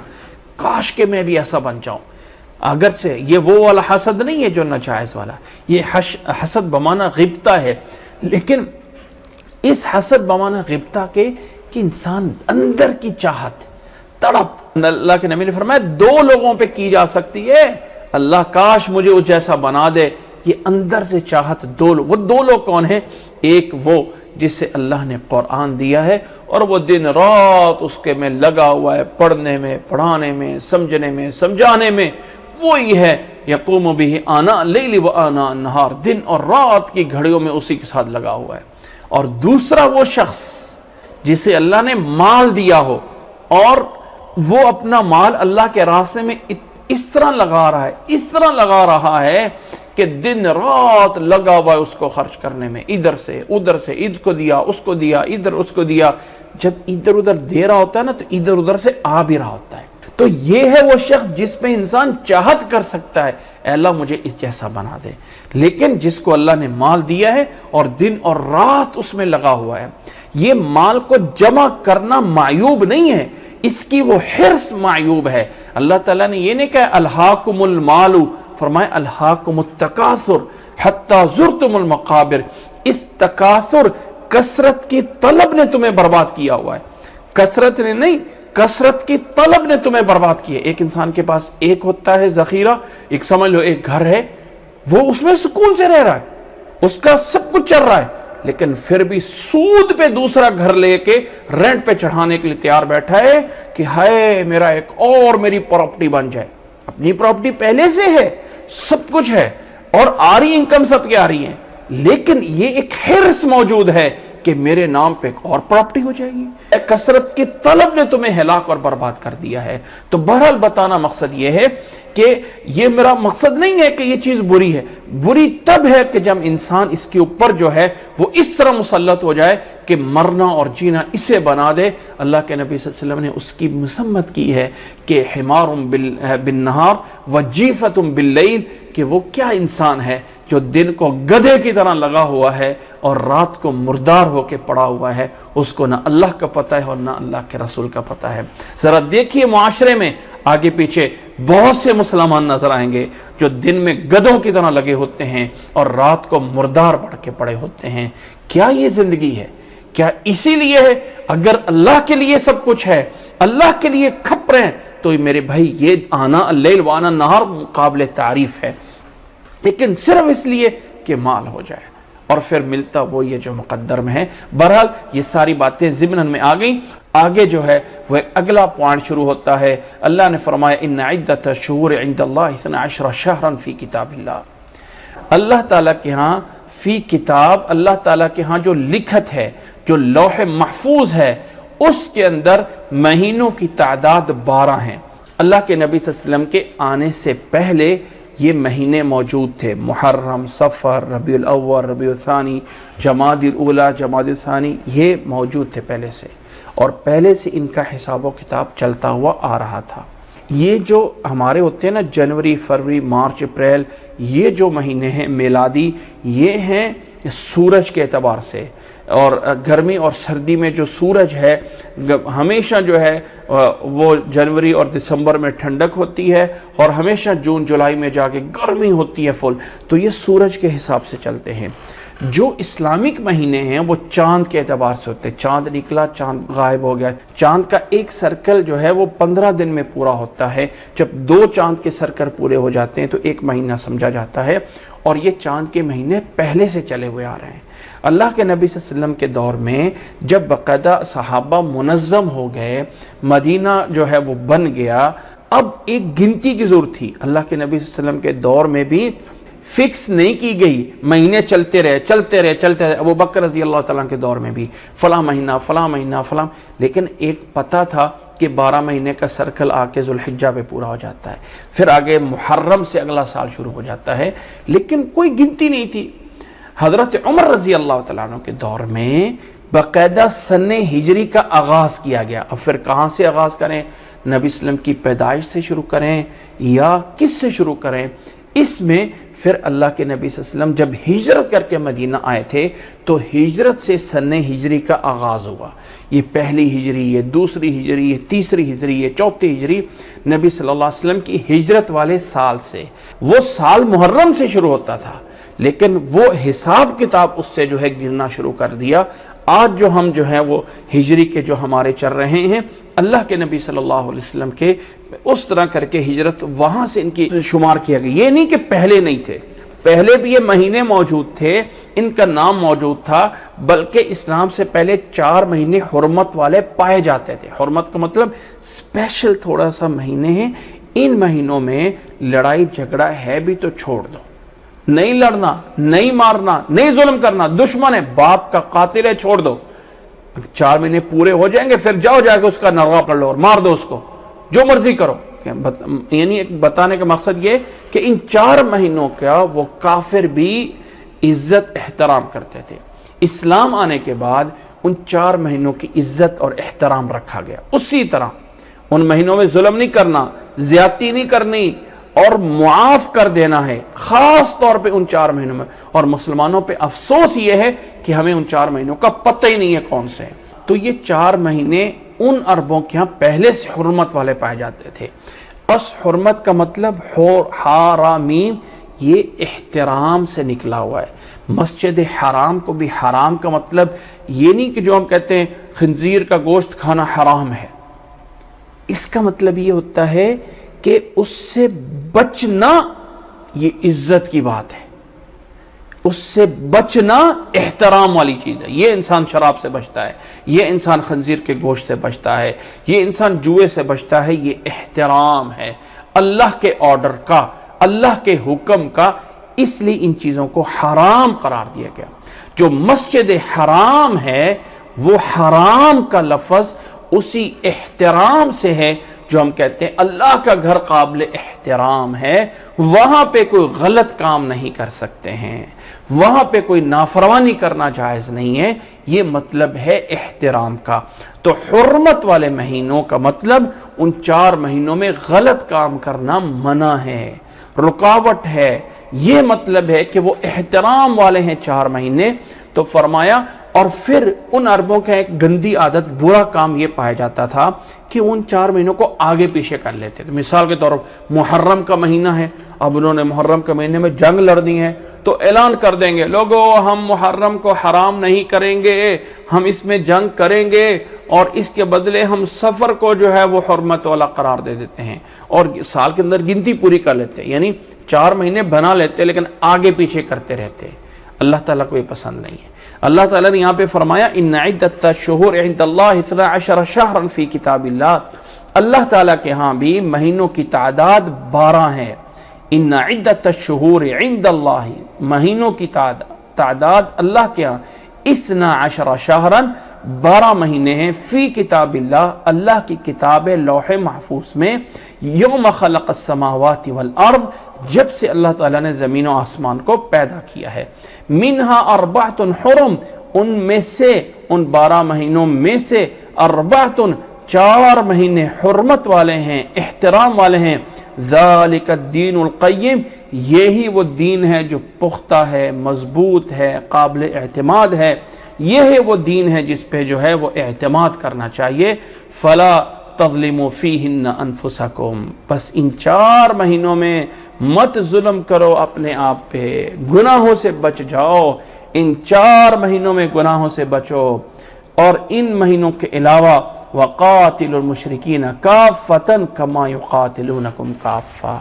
کاش کہ میں بھی ایسا بن جاؤں. اگرچہ یہ وہ والا حسد نہیں ہے جو ناجائز والا, یہ حسد بمعنی غبطہ ہے, لیکن اس حسد بمعنی غبطہ کے کہ انسان اندر کی چاہت, تڑپ, اللہ کے نبی نے فرمایا 2 لوگوں پہ کی جا سکتی ہے, اللہ کاش مجھے اس جیسا بنا دے, یہ اندر سے چاہت 2 لوگ. وہ 2 لوگ کون ہیں؟ ایک وہ جس سے اللہ نے قرآن دیا ہے اور وہ دن رات اس کے میں لگا ہوا ہے, پڑھنے میں, پڑھانے میں, سمجھنے میں, سمجھانے میں, وہی ہے یقوم بہ آناء اللیل و آناء النہار, دن اور رات کی گھڑیوں میں اسی کے ساتھ لگا ہوا ہے. اور دوسرا وہ شخص جسے اللہ نے مال دیا ہو اور وہ اپنا مال اللہ کے راستے میں اس طرح لگا رہا ہے, اس طرح لگا رہا ہے کہ دن رات لگا ہوا ہے اس کو خرچ کرنے میں, ادھر سے ادھر سے, ادھر کو دیا, اس کو دیا, ادھر اس کو دیا. جب ادھر ادھر دے رہا ہوتا ہے نا تو ادھر ادھر سے آ بھی رہا ہوتا ہے. تو یہ ہے وہ شخص جس پہ انسان چاہت کر سکتا ہے اے اللہ مجھے اس جیسا بنا دے, لیکن جس کو اللہ نے مال دیا ہے اور دن اور رات اس میں لگا ہوا ہے, یہ مال کو جمع کرنا معیوب نہیں ہے, اس کی وہ حرص معیوب ہے. اللہ تعالیٰ نے یہ نہیں کہا الہاکم المال, فرمایا الہاکم التکاثر حتی زرتم المقابر. اس تکاثر, کثرت کی طلب نے تمہیں برباد کیا ہوا ہے, کثرت نے نہیں, کثرت کی طلب نے تمہیں برباد کیا. ایک انسان کے پاس ایک ہوتا ہے ذخیرہ, ایک سمجھ لو ایک گھر ہے, وہ اس میں سکون سے رہ رہا ہے, اس کا سب کچھ چل رہا ہے, لیکن پھر بھی سود پہ دوسرا گھر لے کے رینٹ پہ چڑھانے کے لیے تیار بیٹھا ہے کہ ہائے میرا ایک اور میری پراپرٹی بن جائے۔ اپنی پراپرٹی پہلے سے ہے، سب کچھ ہے اور آ رہی انکم سب کی آ رہی ہیں، لیکن یہ ایک حرص موجود ہے کہ میرے نام پہ ایک اور پراپرٹی ہو جائے گی۔ کثرت کی طلب نے تمہیں ہلاک اور برباد کر دیا ہے۔ تو بہرحال بتانا مقصد یہ ہے کہ یہ میرا مقصد نہیں ہے کہ یہ چیز بری ہے، بری تب ہے کہ جب انسان اس کے اوپر جو ہے وہ اس طرح مسلط ہو جائے کہ مرنا اور جینا اسے بنا دے۔ اللہ کے نبی صلی اللہ علیہ وسلم نے اس کی مذمت کی ہے کہ حمار بالنہار وجیفۃ باللیل، کہ وہ کیا انسان ہے جو دن کو گدھے کی طرح لگا ہوا ہے اور رات کو مردار ہو کے پڑا ہوا ہے، اس کو نہ اللہ کا پتہ ہے اور نہ اللہ کے رسول کا پتہ ہے۔ ذرا دیکھیے معاشرے میں آگے پیچھے بہت سے مسلمان نظر آئیں گے جو دن میں گدھوں کی طرح لگے ہوتے ہیں اور رات کو مردار بڑھ کے پڑے ہوتے ہیں۔ کیا یہ زندگی ہے؟ کیا اسی لیے ہے؟ اگر اللہ کے لیے سب کچھ ہے، اللہ کے لیے کھپ رہے ہیں، تو میرے بھائی یہ آنا اللیل وانا نہار قابل تعریف ہے، لیکن صرف اس لیے کہ مال ہو جائے اور پھر ملتا وہ یہ جو مقدر میں ہے۔ بہرحال یہ ساری باتیں ضمن میں آ گئیں۔ آگے جو ہے وہ ایک اگلا پوائنٹ شروع ہوتا ہے۔ اللہ نے فرمایا ان عدت الشہور عند اللہ 12 شہرا فی کتاب اللہ۔ اللہ تعالیٰ کے ہاں فی کتاب، اللہ تعالیٰ کے ہاں جو لکھت ہے، جو لوح محفوظ ہے، اس کے اندر مہینوں کی تعداد 12 ہیں۔ اللہ کے نبی صلی اللہ علیہ وسلم کے آنے سے پہلے یہ مہینے موجود تھے، محرم، صفر، ربیع الاول، ربیع الثانی، جمادی الاولی، جمادی الثانی، یہ موجود تھے پہلے سے، اور پہلے سے ان کا حساب و کتاب چلتا ہوا آ رہا تھا۔ یہ جو ہمارے ہوتے ہیں نا جنوری، فروری، مارچ، اپریل، یہ جو مہینے ہیں میلادی، یہ ہیں سورج کے اعتبار سے، اور گرمی اور سردی میں جو سورج ہے ہمیشہ جو ہے وہ جنوری اور دسمبر میں ٹھنڈک ہوتی ہے اور ہمیشہ جون جولائی میں جا کے گرمی ہوتی ہے فل، تو یہ سورج کے حساب سے چلتے ہیں۔ جو اسلامک مہینے ہیں وہ چاند کے اعتبار سے ہوتے ہیں، چاند نکلا، چاند غائب ہو گیا، چاند کا ایک سرکل جو ہے وہ 15 دن میں پورا ہوتا ہے۔ جب 2 چاند کے سرکل پورے ہو جاتے ہیں تو ایک مہینہ سمجھا جاتا ہے، اور یہ چاند کے مہینے پہلے سے چلے ہوئے آ رہے ہیں۔ اللہ کے نبی صلی اللہ علیہ وسلم کے دور میں جب باقاعدہ صحابہ منظم ہو گئے، مدینہ جو ہے وہ بن گیا، اب ایک گنتی کی ضرورت تھی۔ اللہ کے نبی صلی اللہ علیہ وسلم کے دور میں بھی فکس نہیں کی گئی، مہینے چلتے رہے۔ ابو بکر رضی اللہ تعالیٰ کے دور میں بھی فلاں مہینہ، لیکن ایک پتہ تھا کہ 12 مہینے کا سرکل آ کے ذوالحجہ پہ پورا ہو جاتا ہے، پھر آگے محرم سے اگلا سال شروع ہو جاتا ہے، لیکن کوئی گنتی نہیں تھی۔ حضرت عمر رضی اللہ تعالیٰ عنہ کے دور میں باقاعدہ سن ہجری کا آغاز کیا گیا۔ اب پھر کہاں سے آغاز کریں؟ نبی صلی اللہ علیہ وسلم کی پیدائش سے شروع کریں یا کس سے شروع کریں؟ اس میں پھر اللہ کے نبی صلی اللہ علیہ وسلم جب ہجرت کر کے مدینہ آئے تھے تو ہجرت سے سن ہجری کا آغاز ہوا۔ یہ پہلی ہجری، یہ دوسری ہجری، یہ تیسری ہجری، یہ چوتھی ہجری، نبی صلی اللہ علیہ وسلم کی ہجرت والے سال سے۔ وہ سال محرم سے شروع ہوتا تھا، لیکن وہ حساب کتاب اس سے جو ہے گرنا شروع کر دیا۔ آج جو ہم جو ہیں وہ ہجری کے جو ہمارے چل رہے ہیں، اللہ کے نبی صلی اللہ علیہ وسلم کے اس طرح کر کے ہجرت وہاں سے ان کی شمار کیا گیا۔ یہ نہیں کہ پہلے نہیں تھے، پہلے بھی یہ مہینے موجود تھے، ان کا نام موجود تھا، بلکہ اسلام سے پہلے 4 مہینے حرمت والے پائے جاتے تھے۔ حرمت کا مطلب اسپیشل تھوڑا سا مہینے ہیں، ان مہینوں میں لڑائی جھگڑا ہے بھی تو چھوڑ دو، نہیں لڑنا، نہیں مارنا، نہیں ظلم کرنا، دشمن ہے، باپ کا قاتل ہے، چھوڑ دو۔ 4 مہینے پورے ہو جائیں گے پھر جاؤ جا کے اس کا نرغہ کر لو اور مار دو اس کو، جو مرضی کرو۔ یعنی بتانے کا مقصد یہ کہ ان 4 مہینوں کا وہ کافر بھی عزت احترام کرتے تھے۔ اسلام آنے کے بعد ان 4 مہینوں کی عزت اور احترام رکھا گیا۔ اسی طرح ان مہینوں میں ظلم نہیں کرنا، زیادتی نہیں کرنی اور معاف کر دینا ہے، خاص طور پہ ان 4 مہینوں میں۔ اور مسلمانوں پہ افسوس یہ ہے کہ ہمیں ان 4 مہینوں کا پتہ ہی نہیں ہے کون سے ہیں۔ تو یہ 4 مہینے ان عربوں کے ہاں پہلے سے حرمت والے پائے جاتے تھے۔ بس حرمت کا مطلب حرامین، یہ احترام سے نکلا ہوا ہے۔ مسجد حرام کو بھی حرام کا مطلب یہ نہیں کہ جو ہم کہتے ہیں خنزیر کا گوشت کھانا حرام ہے، اس کا مطلب یہ ہوتا ہے کہ اس سے بچنا یہ عزت کی بات ہے۔ اس سے بچنا احترام والی چیز ہے. یہ انسان شراب سے بچتا ہے, یہ انسان خنزیر کے گوشت سے بچتا ہے, یہ انسان جوئے سے بچتا ہے. یہ احترام ہے اللہ کے آرڈر کا, اللہ کے حکم کا, اس لیے ان چیزوں کو حرام قرار دیا گیا. جو مسجد حرام ہے وہ حرام کا لفظ اسی احترام سے ہے جو ہم کہتے ہیں اللہ کا گھر قابل احترام ہے, وہاں پہ کوئی غلط کام نہیں کر سکتے ہیں, وہاں پہ کوئی نافرمانی کرنا جائز نہیں ہے. یہ مطلب ہے احترام کا. تو حرمت والے مہینوں کا مطلب ان 4 مہینوں میں غلط کام کرنا منع ہے, رکاوٹ ہے. یہ مطلب ہے کہ وہ احترام والے ہیں 4 مہینے. تو فرمایا اور پھر ان عربوں کا ایک گندی عادت, برا کام یہ پایا جاتا تھا کہ ان 4 مہینوں کو آگے پیچھے کر لیتے تھے. مثال کے طور پر محرم کا مہینہ ہے, اب انہوں نے محرم کے مہینے میں جنگ لڑنی ہے تو اعلان کر دیں گے, لوگو ہم محرم کو حرام نہیں کریں گے, ہم اس میں جنگ کریں گے اور اس کے بدلے ہم سفر کو جو ہے وہ حرمت والا قرار دے دیتے ہیں اور سال کے اندر گنتی پوری کر لیتے ہیں. یعنی 4 مہینے بنا لیتے لیکن آگے پیچھے کرتے رہتے. اللہ تعالیٰ کو یہ پسند نہیں ہے. اللہ تعالیٰ نے یہاں پہ فرمایا ان عدت الشہور عند اللہ 12 شہرا فی کتاب اللہ. اللہ تعالیٰ کے ہاں بھی مہینوں کی تعداد 12 ہے. ان عدت الشہور عند اللہ, مہینوں کی تعداد اللہ کے ہاں 12 شہرا 12 مہینے ہیں, فی کتاب اللہ, اللہ کی کتاب لوح محفوظ میں, یوم خلق السماوات والارض, جب سے اللہ تعالیٰ نے زمین و آسمان کو پیدا کیا ہے. منہا 4 حرم, ان میں سے, ان 12 مہینوں میں سے 4 مہینے حرمت والے ہیں, احترام والے ہیں. ذالک الدین القیم, یہی وہ دین ہے جو پختہ ہے, مضبوط ہے, قابل اعتماد ہے. یہ ہے وہ دین ہے جس پہ جو ہے وہ اعتماد کرنا چاہیے. فلا تظلموا فیہن انفسکم, بس ان 4 مہینوں میں مت ظلم کرو اپنے آپ پہ, گناہوں سے بچ جاؤ. ان 4 مہینوں میں گناہوں سے بچو. اور ان مہینوں کے علاوہ وقاتل المشرکین کافۃ کما یقاتلونکم کافہ,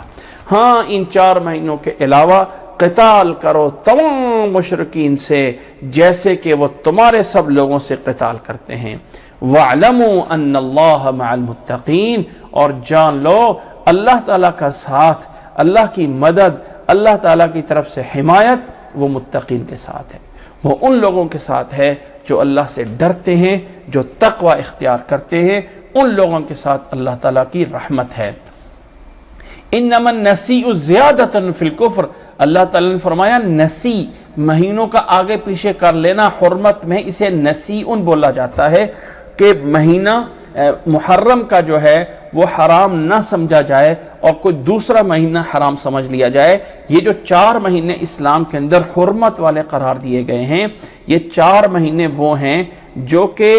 ہاں ان 4 مہینوں کے علاوہ قتال کرو تمام مشرکین سے جیسے کہ وہ تمہارے سب لوگوں سے قتال کرتے ہیں. وَاعْلَمُوا أَنَّ اللَّهَ مَعَ الْمُتَّقِينَ, اور جان لو اللہ تعالیٰ کا ساتھ, اللہ کی مدد, اللہ تعالیٰ کی طرف سے حمایت وہ متقین کے ساتھ ہے, وہ ان لوگوں کے ساتھ ہے جو اللہ سے ڈرتے ہیں, جو تقوی اختیار کرتے ہیں, ان لوگوں کے ساتھ اللہ تعالیٰ کی رحمت ہے. انما النسیء زیادۃ فی الکفر, اللہ تعالیٰ نے فرمایا نسی, مہینوں کا آگے پیچھے کر لینا حرمت میں, اسے نسیء بولا جاتا ہے کہ مہینہ محرم کا جو ہے وہ حرام نہ سمجھا جائے اور کوئی دوسرا مہینہ حرام سمجھ لیا جائے. یہ جو 4 مہینے اسلام کے اندر حرمت والے قرار دیے گئے ہیں, یہ 4 مہینے وہ ہیں جو کہ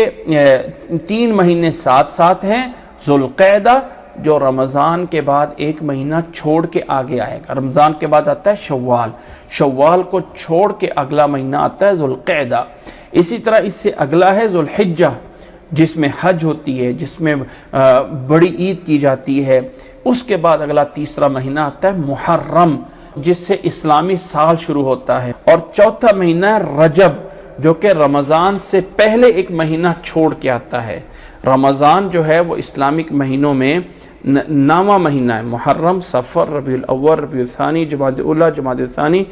3 مہینے ساتھ ساتھ ہیں. ذوالقعدہ جو رمضان کے بعد 1 مہینہ چھوڑ کے آگے آئے گا, رمضان کے بعد آتا ہے شوال, شوال کو چھوڑ کے اگلا مہینہ آتا ہے ذوالقعدہ. اسی طرح اس سے اگلا ہے ذوالحجہ جس میں حج ہوتی ہے, جس میں بڑی عید کی جاتی ہے. اس کے بعد اگلا تیسرا مہینہ آتا ہے محرم جس سے اسلامی سال شروع ہوتا ہے. اور چوتھا مہینہ ہے رجب جو کہ رمضان سے پہلے 1 مہینہ چھوڑ کے آتا ہے. رمضان جو ہے وہ اسلامک مہینوں میں 9واں مہینہ ہے. محرم, صفر, ربیع الاول, ربیع الثانی, جمادی الاولیٰ, جمادی الثانی,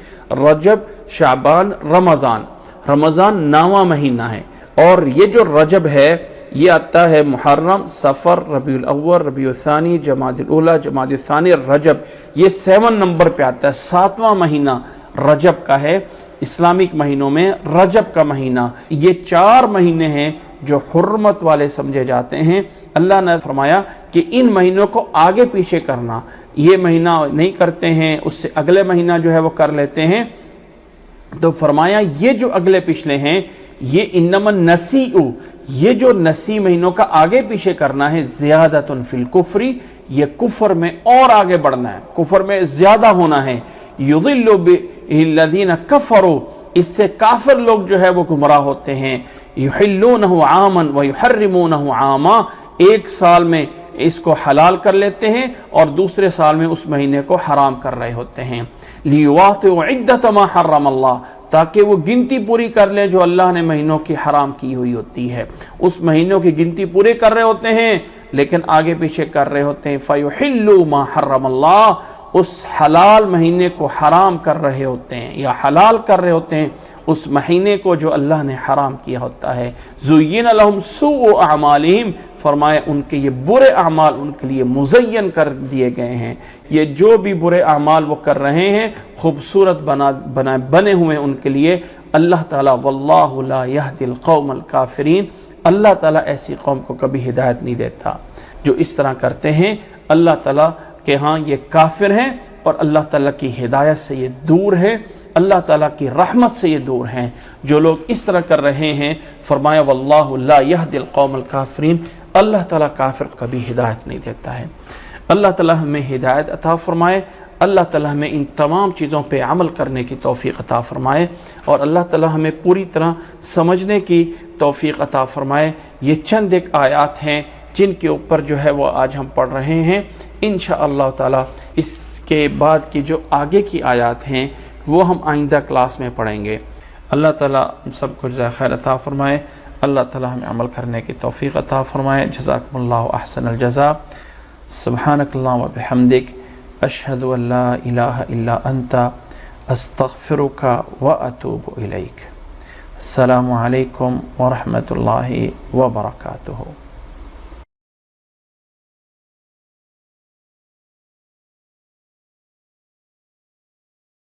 رجب, شعبان, رمضان. رمضان 9واں مہینہ ہے. اور یہ جو رجب ہے یہ آتا ہے محرم, صفر, ربیع الاول, ربیع الثانی, جمادی الاولیٰ, جمادی الثانی, رجب. یہ 7 نمبر پہ آتا ہے. 7واں مہینہ رجب کا ہے اسلامک مہینوں میں, رجب کا مہینہ. یہ 4 مہینے ہیں جو حرمت والے سمجھے جاتے ہیں. اللہ نے فرمایا کہ ان مہینوں کو آگے پیچھے کرنا, یہ مہینہ نہیں کرتے ہیں اس سے اگلے مہینہ جو ہے وہ کر لیتے ہیں. تو فرمایا یہ جو اگلے پچھلے ہیں یہ انما النسیء, یہ جو نسی مہینوں کا آگے پیچھے کرنا ہے, زیادۃ فی الکفر, یہ کفر میں اور آگے بڑھنا ہے, کفر میں زیادہ ہونا ہے. یضل بہ الذین کفروا, اس سے کافر لوگ جو ہے وہ گمراہ ہوتے ہیں. یحلونہ عاما ویحرمونہ عاما, 1 سال میں اس کو حلال کر لیتے ہیں اور دوسرے سال میں اس مہینے کو حرام کر رہے ہوتے ہیں۔ لِيُوَاطِعُ عِدَّةَ مَا حَرَّمَ اللَّهُ، تاکہ وہ گنتی پوری کر لیں جو اللہ نے مہینوں کی حرام کی ہوئی ہوتی ہے۔ اس مہینوں کی گنتی پورے کر رہے ہوتے ہیں لیکن آگے پیچھے کر رہے ہوتے ہیں۔ فَيُحِلُّوا مَا حَرَّمَ اللَّهُ، اس حلال مہینے کو حرام کر رہے ہوتے ہیں یا حلال کر رہے ہوتے ہیں اس مہینے کو جو اللہ نے حرام کیا ہوتا ہے۔ زُيِّنَ لَهُمْ سُوءُ أَعْمَالِهِمْ، فرمایا ان کے یہ برے اعمال ان کے لیے مزین کر دیے گئے ہیں۔ یہ جو بھی برے اعمال وہ کر رہے ہیں خوبصورت بنے ہوئے ان کے لیے۔ اللہ تعالیٰ واللہ لا يهدي القوم الكافرین، اللہ تعالیٰ ایسی قوم کو کبھی ہدایت نہیں دیتا جو اس طرح کرتے ہیں۔ اللہ تعالیٰ کہ ہاں یہ کافر ہیں اور اللہ تعالیٰ کی ہدایت سے یہ دور ہیں، اللہ تعالیٰ کی رحمت سے یہ دور ہیں جو لوگ اس طرح کر رہے ہیں۔ فرمایا واللہ لا يهدي القوم الكافرین، اللہ تعالیٰ کافر کبھی ہدایت نہیں دیتا ہے۔ اللہ تعالیٰ ہمیں ہدایت عطا فرمائے، اللہ تعالیٰ ہمیں ان تمام چیزوں پہ عمل کرنے کی توفیق عطا فرمائے اور اللہ تعالیٰ ہمیں پوری طرح سمجھنے کی توفیق عطا فرمائے۔ یہ چند ایک آیات ہیں جن کے اوپر جو ہے وہ آج ہم پڑھ رہے ہیں۔ انشاءاللہ تعالیٰ اس کے بعد کی جو آگے کی آیات ہیں وہ ہم آئندہ کلاس میں پڑھیں گے۔ اللہ تعالیٰ ہم سب کو جزائے خیر عطا فرمائے، اللہ تعالیٰ ہمیں عمل کرنے کی توفیق عطا فرمائے۔ جزاکم اللہ احسن الجزاء۔ سبحانک اللہم و بحمدک، اشہد ان لا الہ الا انت، استغفرک و اتوب الیک۔ السلام علیکم ورحمۃ اللہ وبرکاتہ۔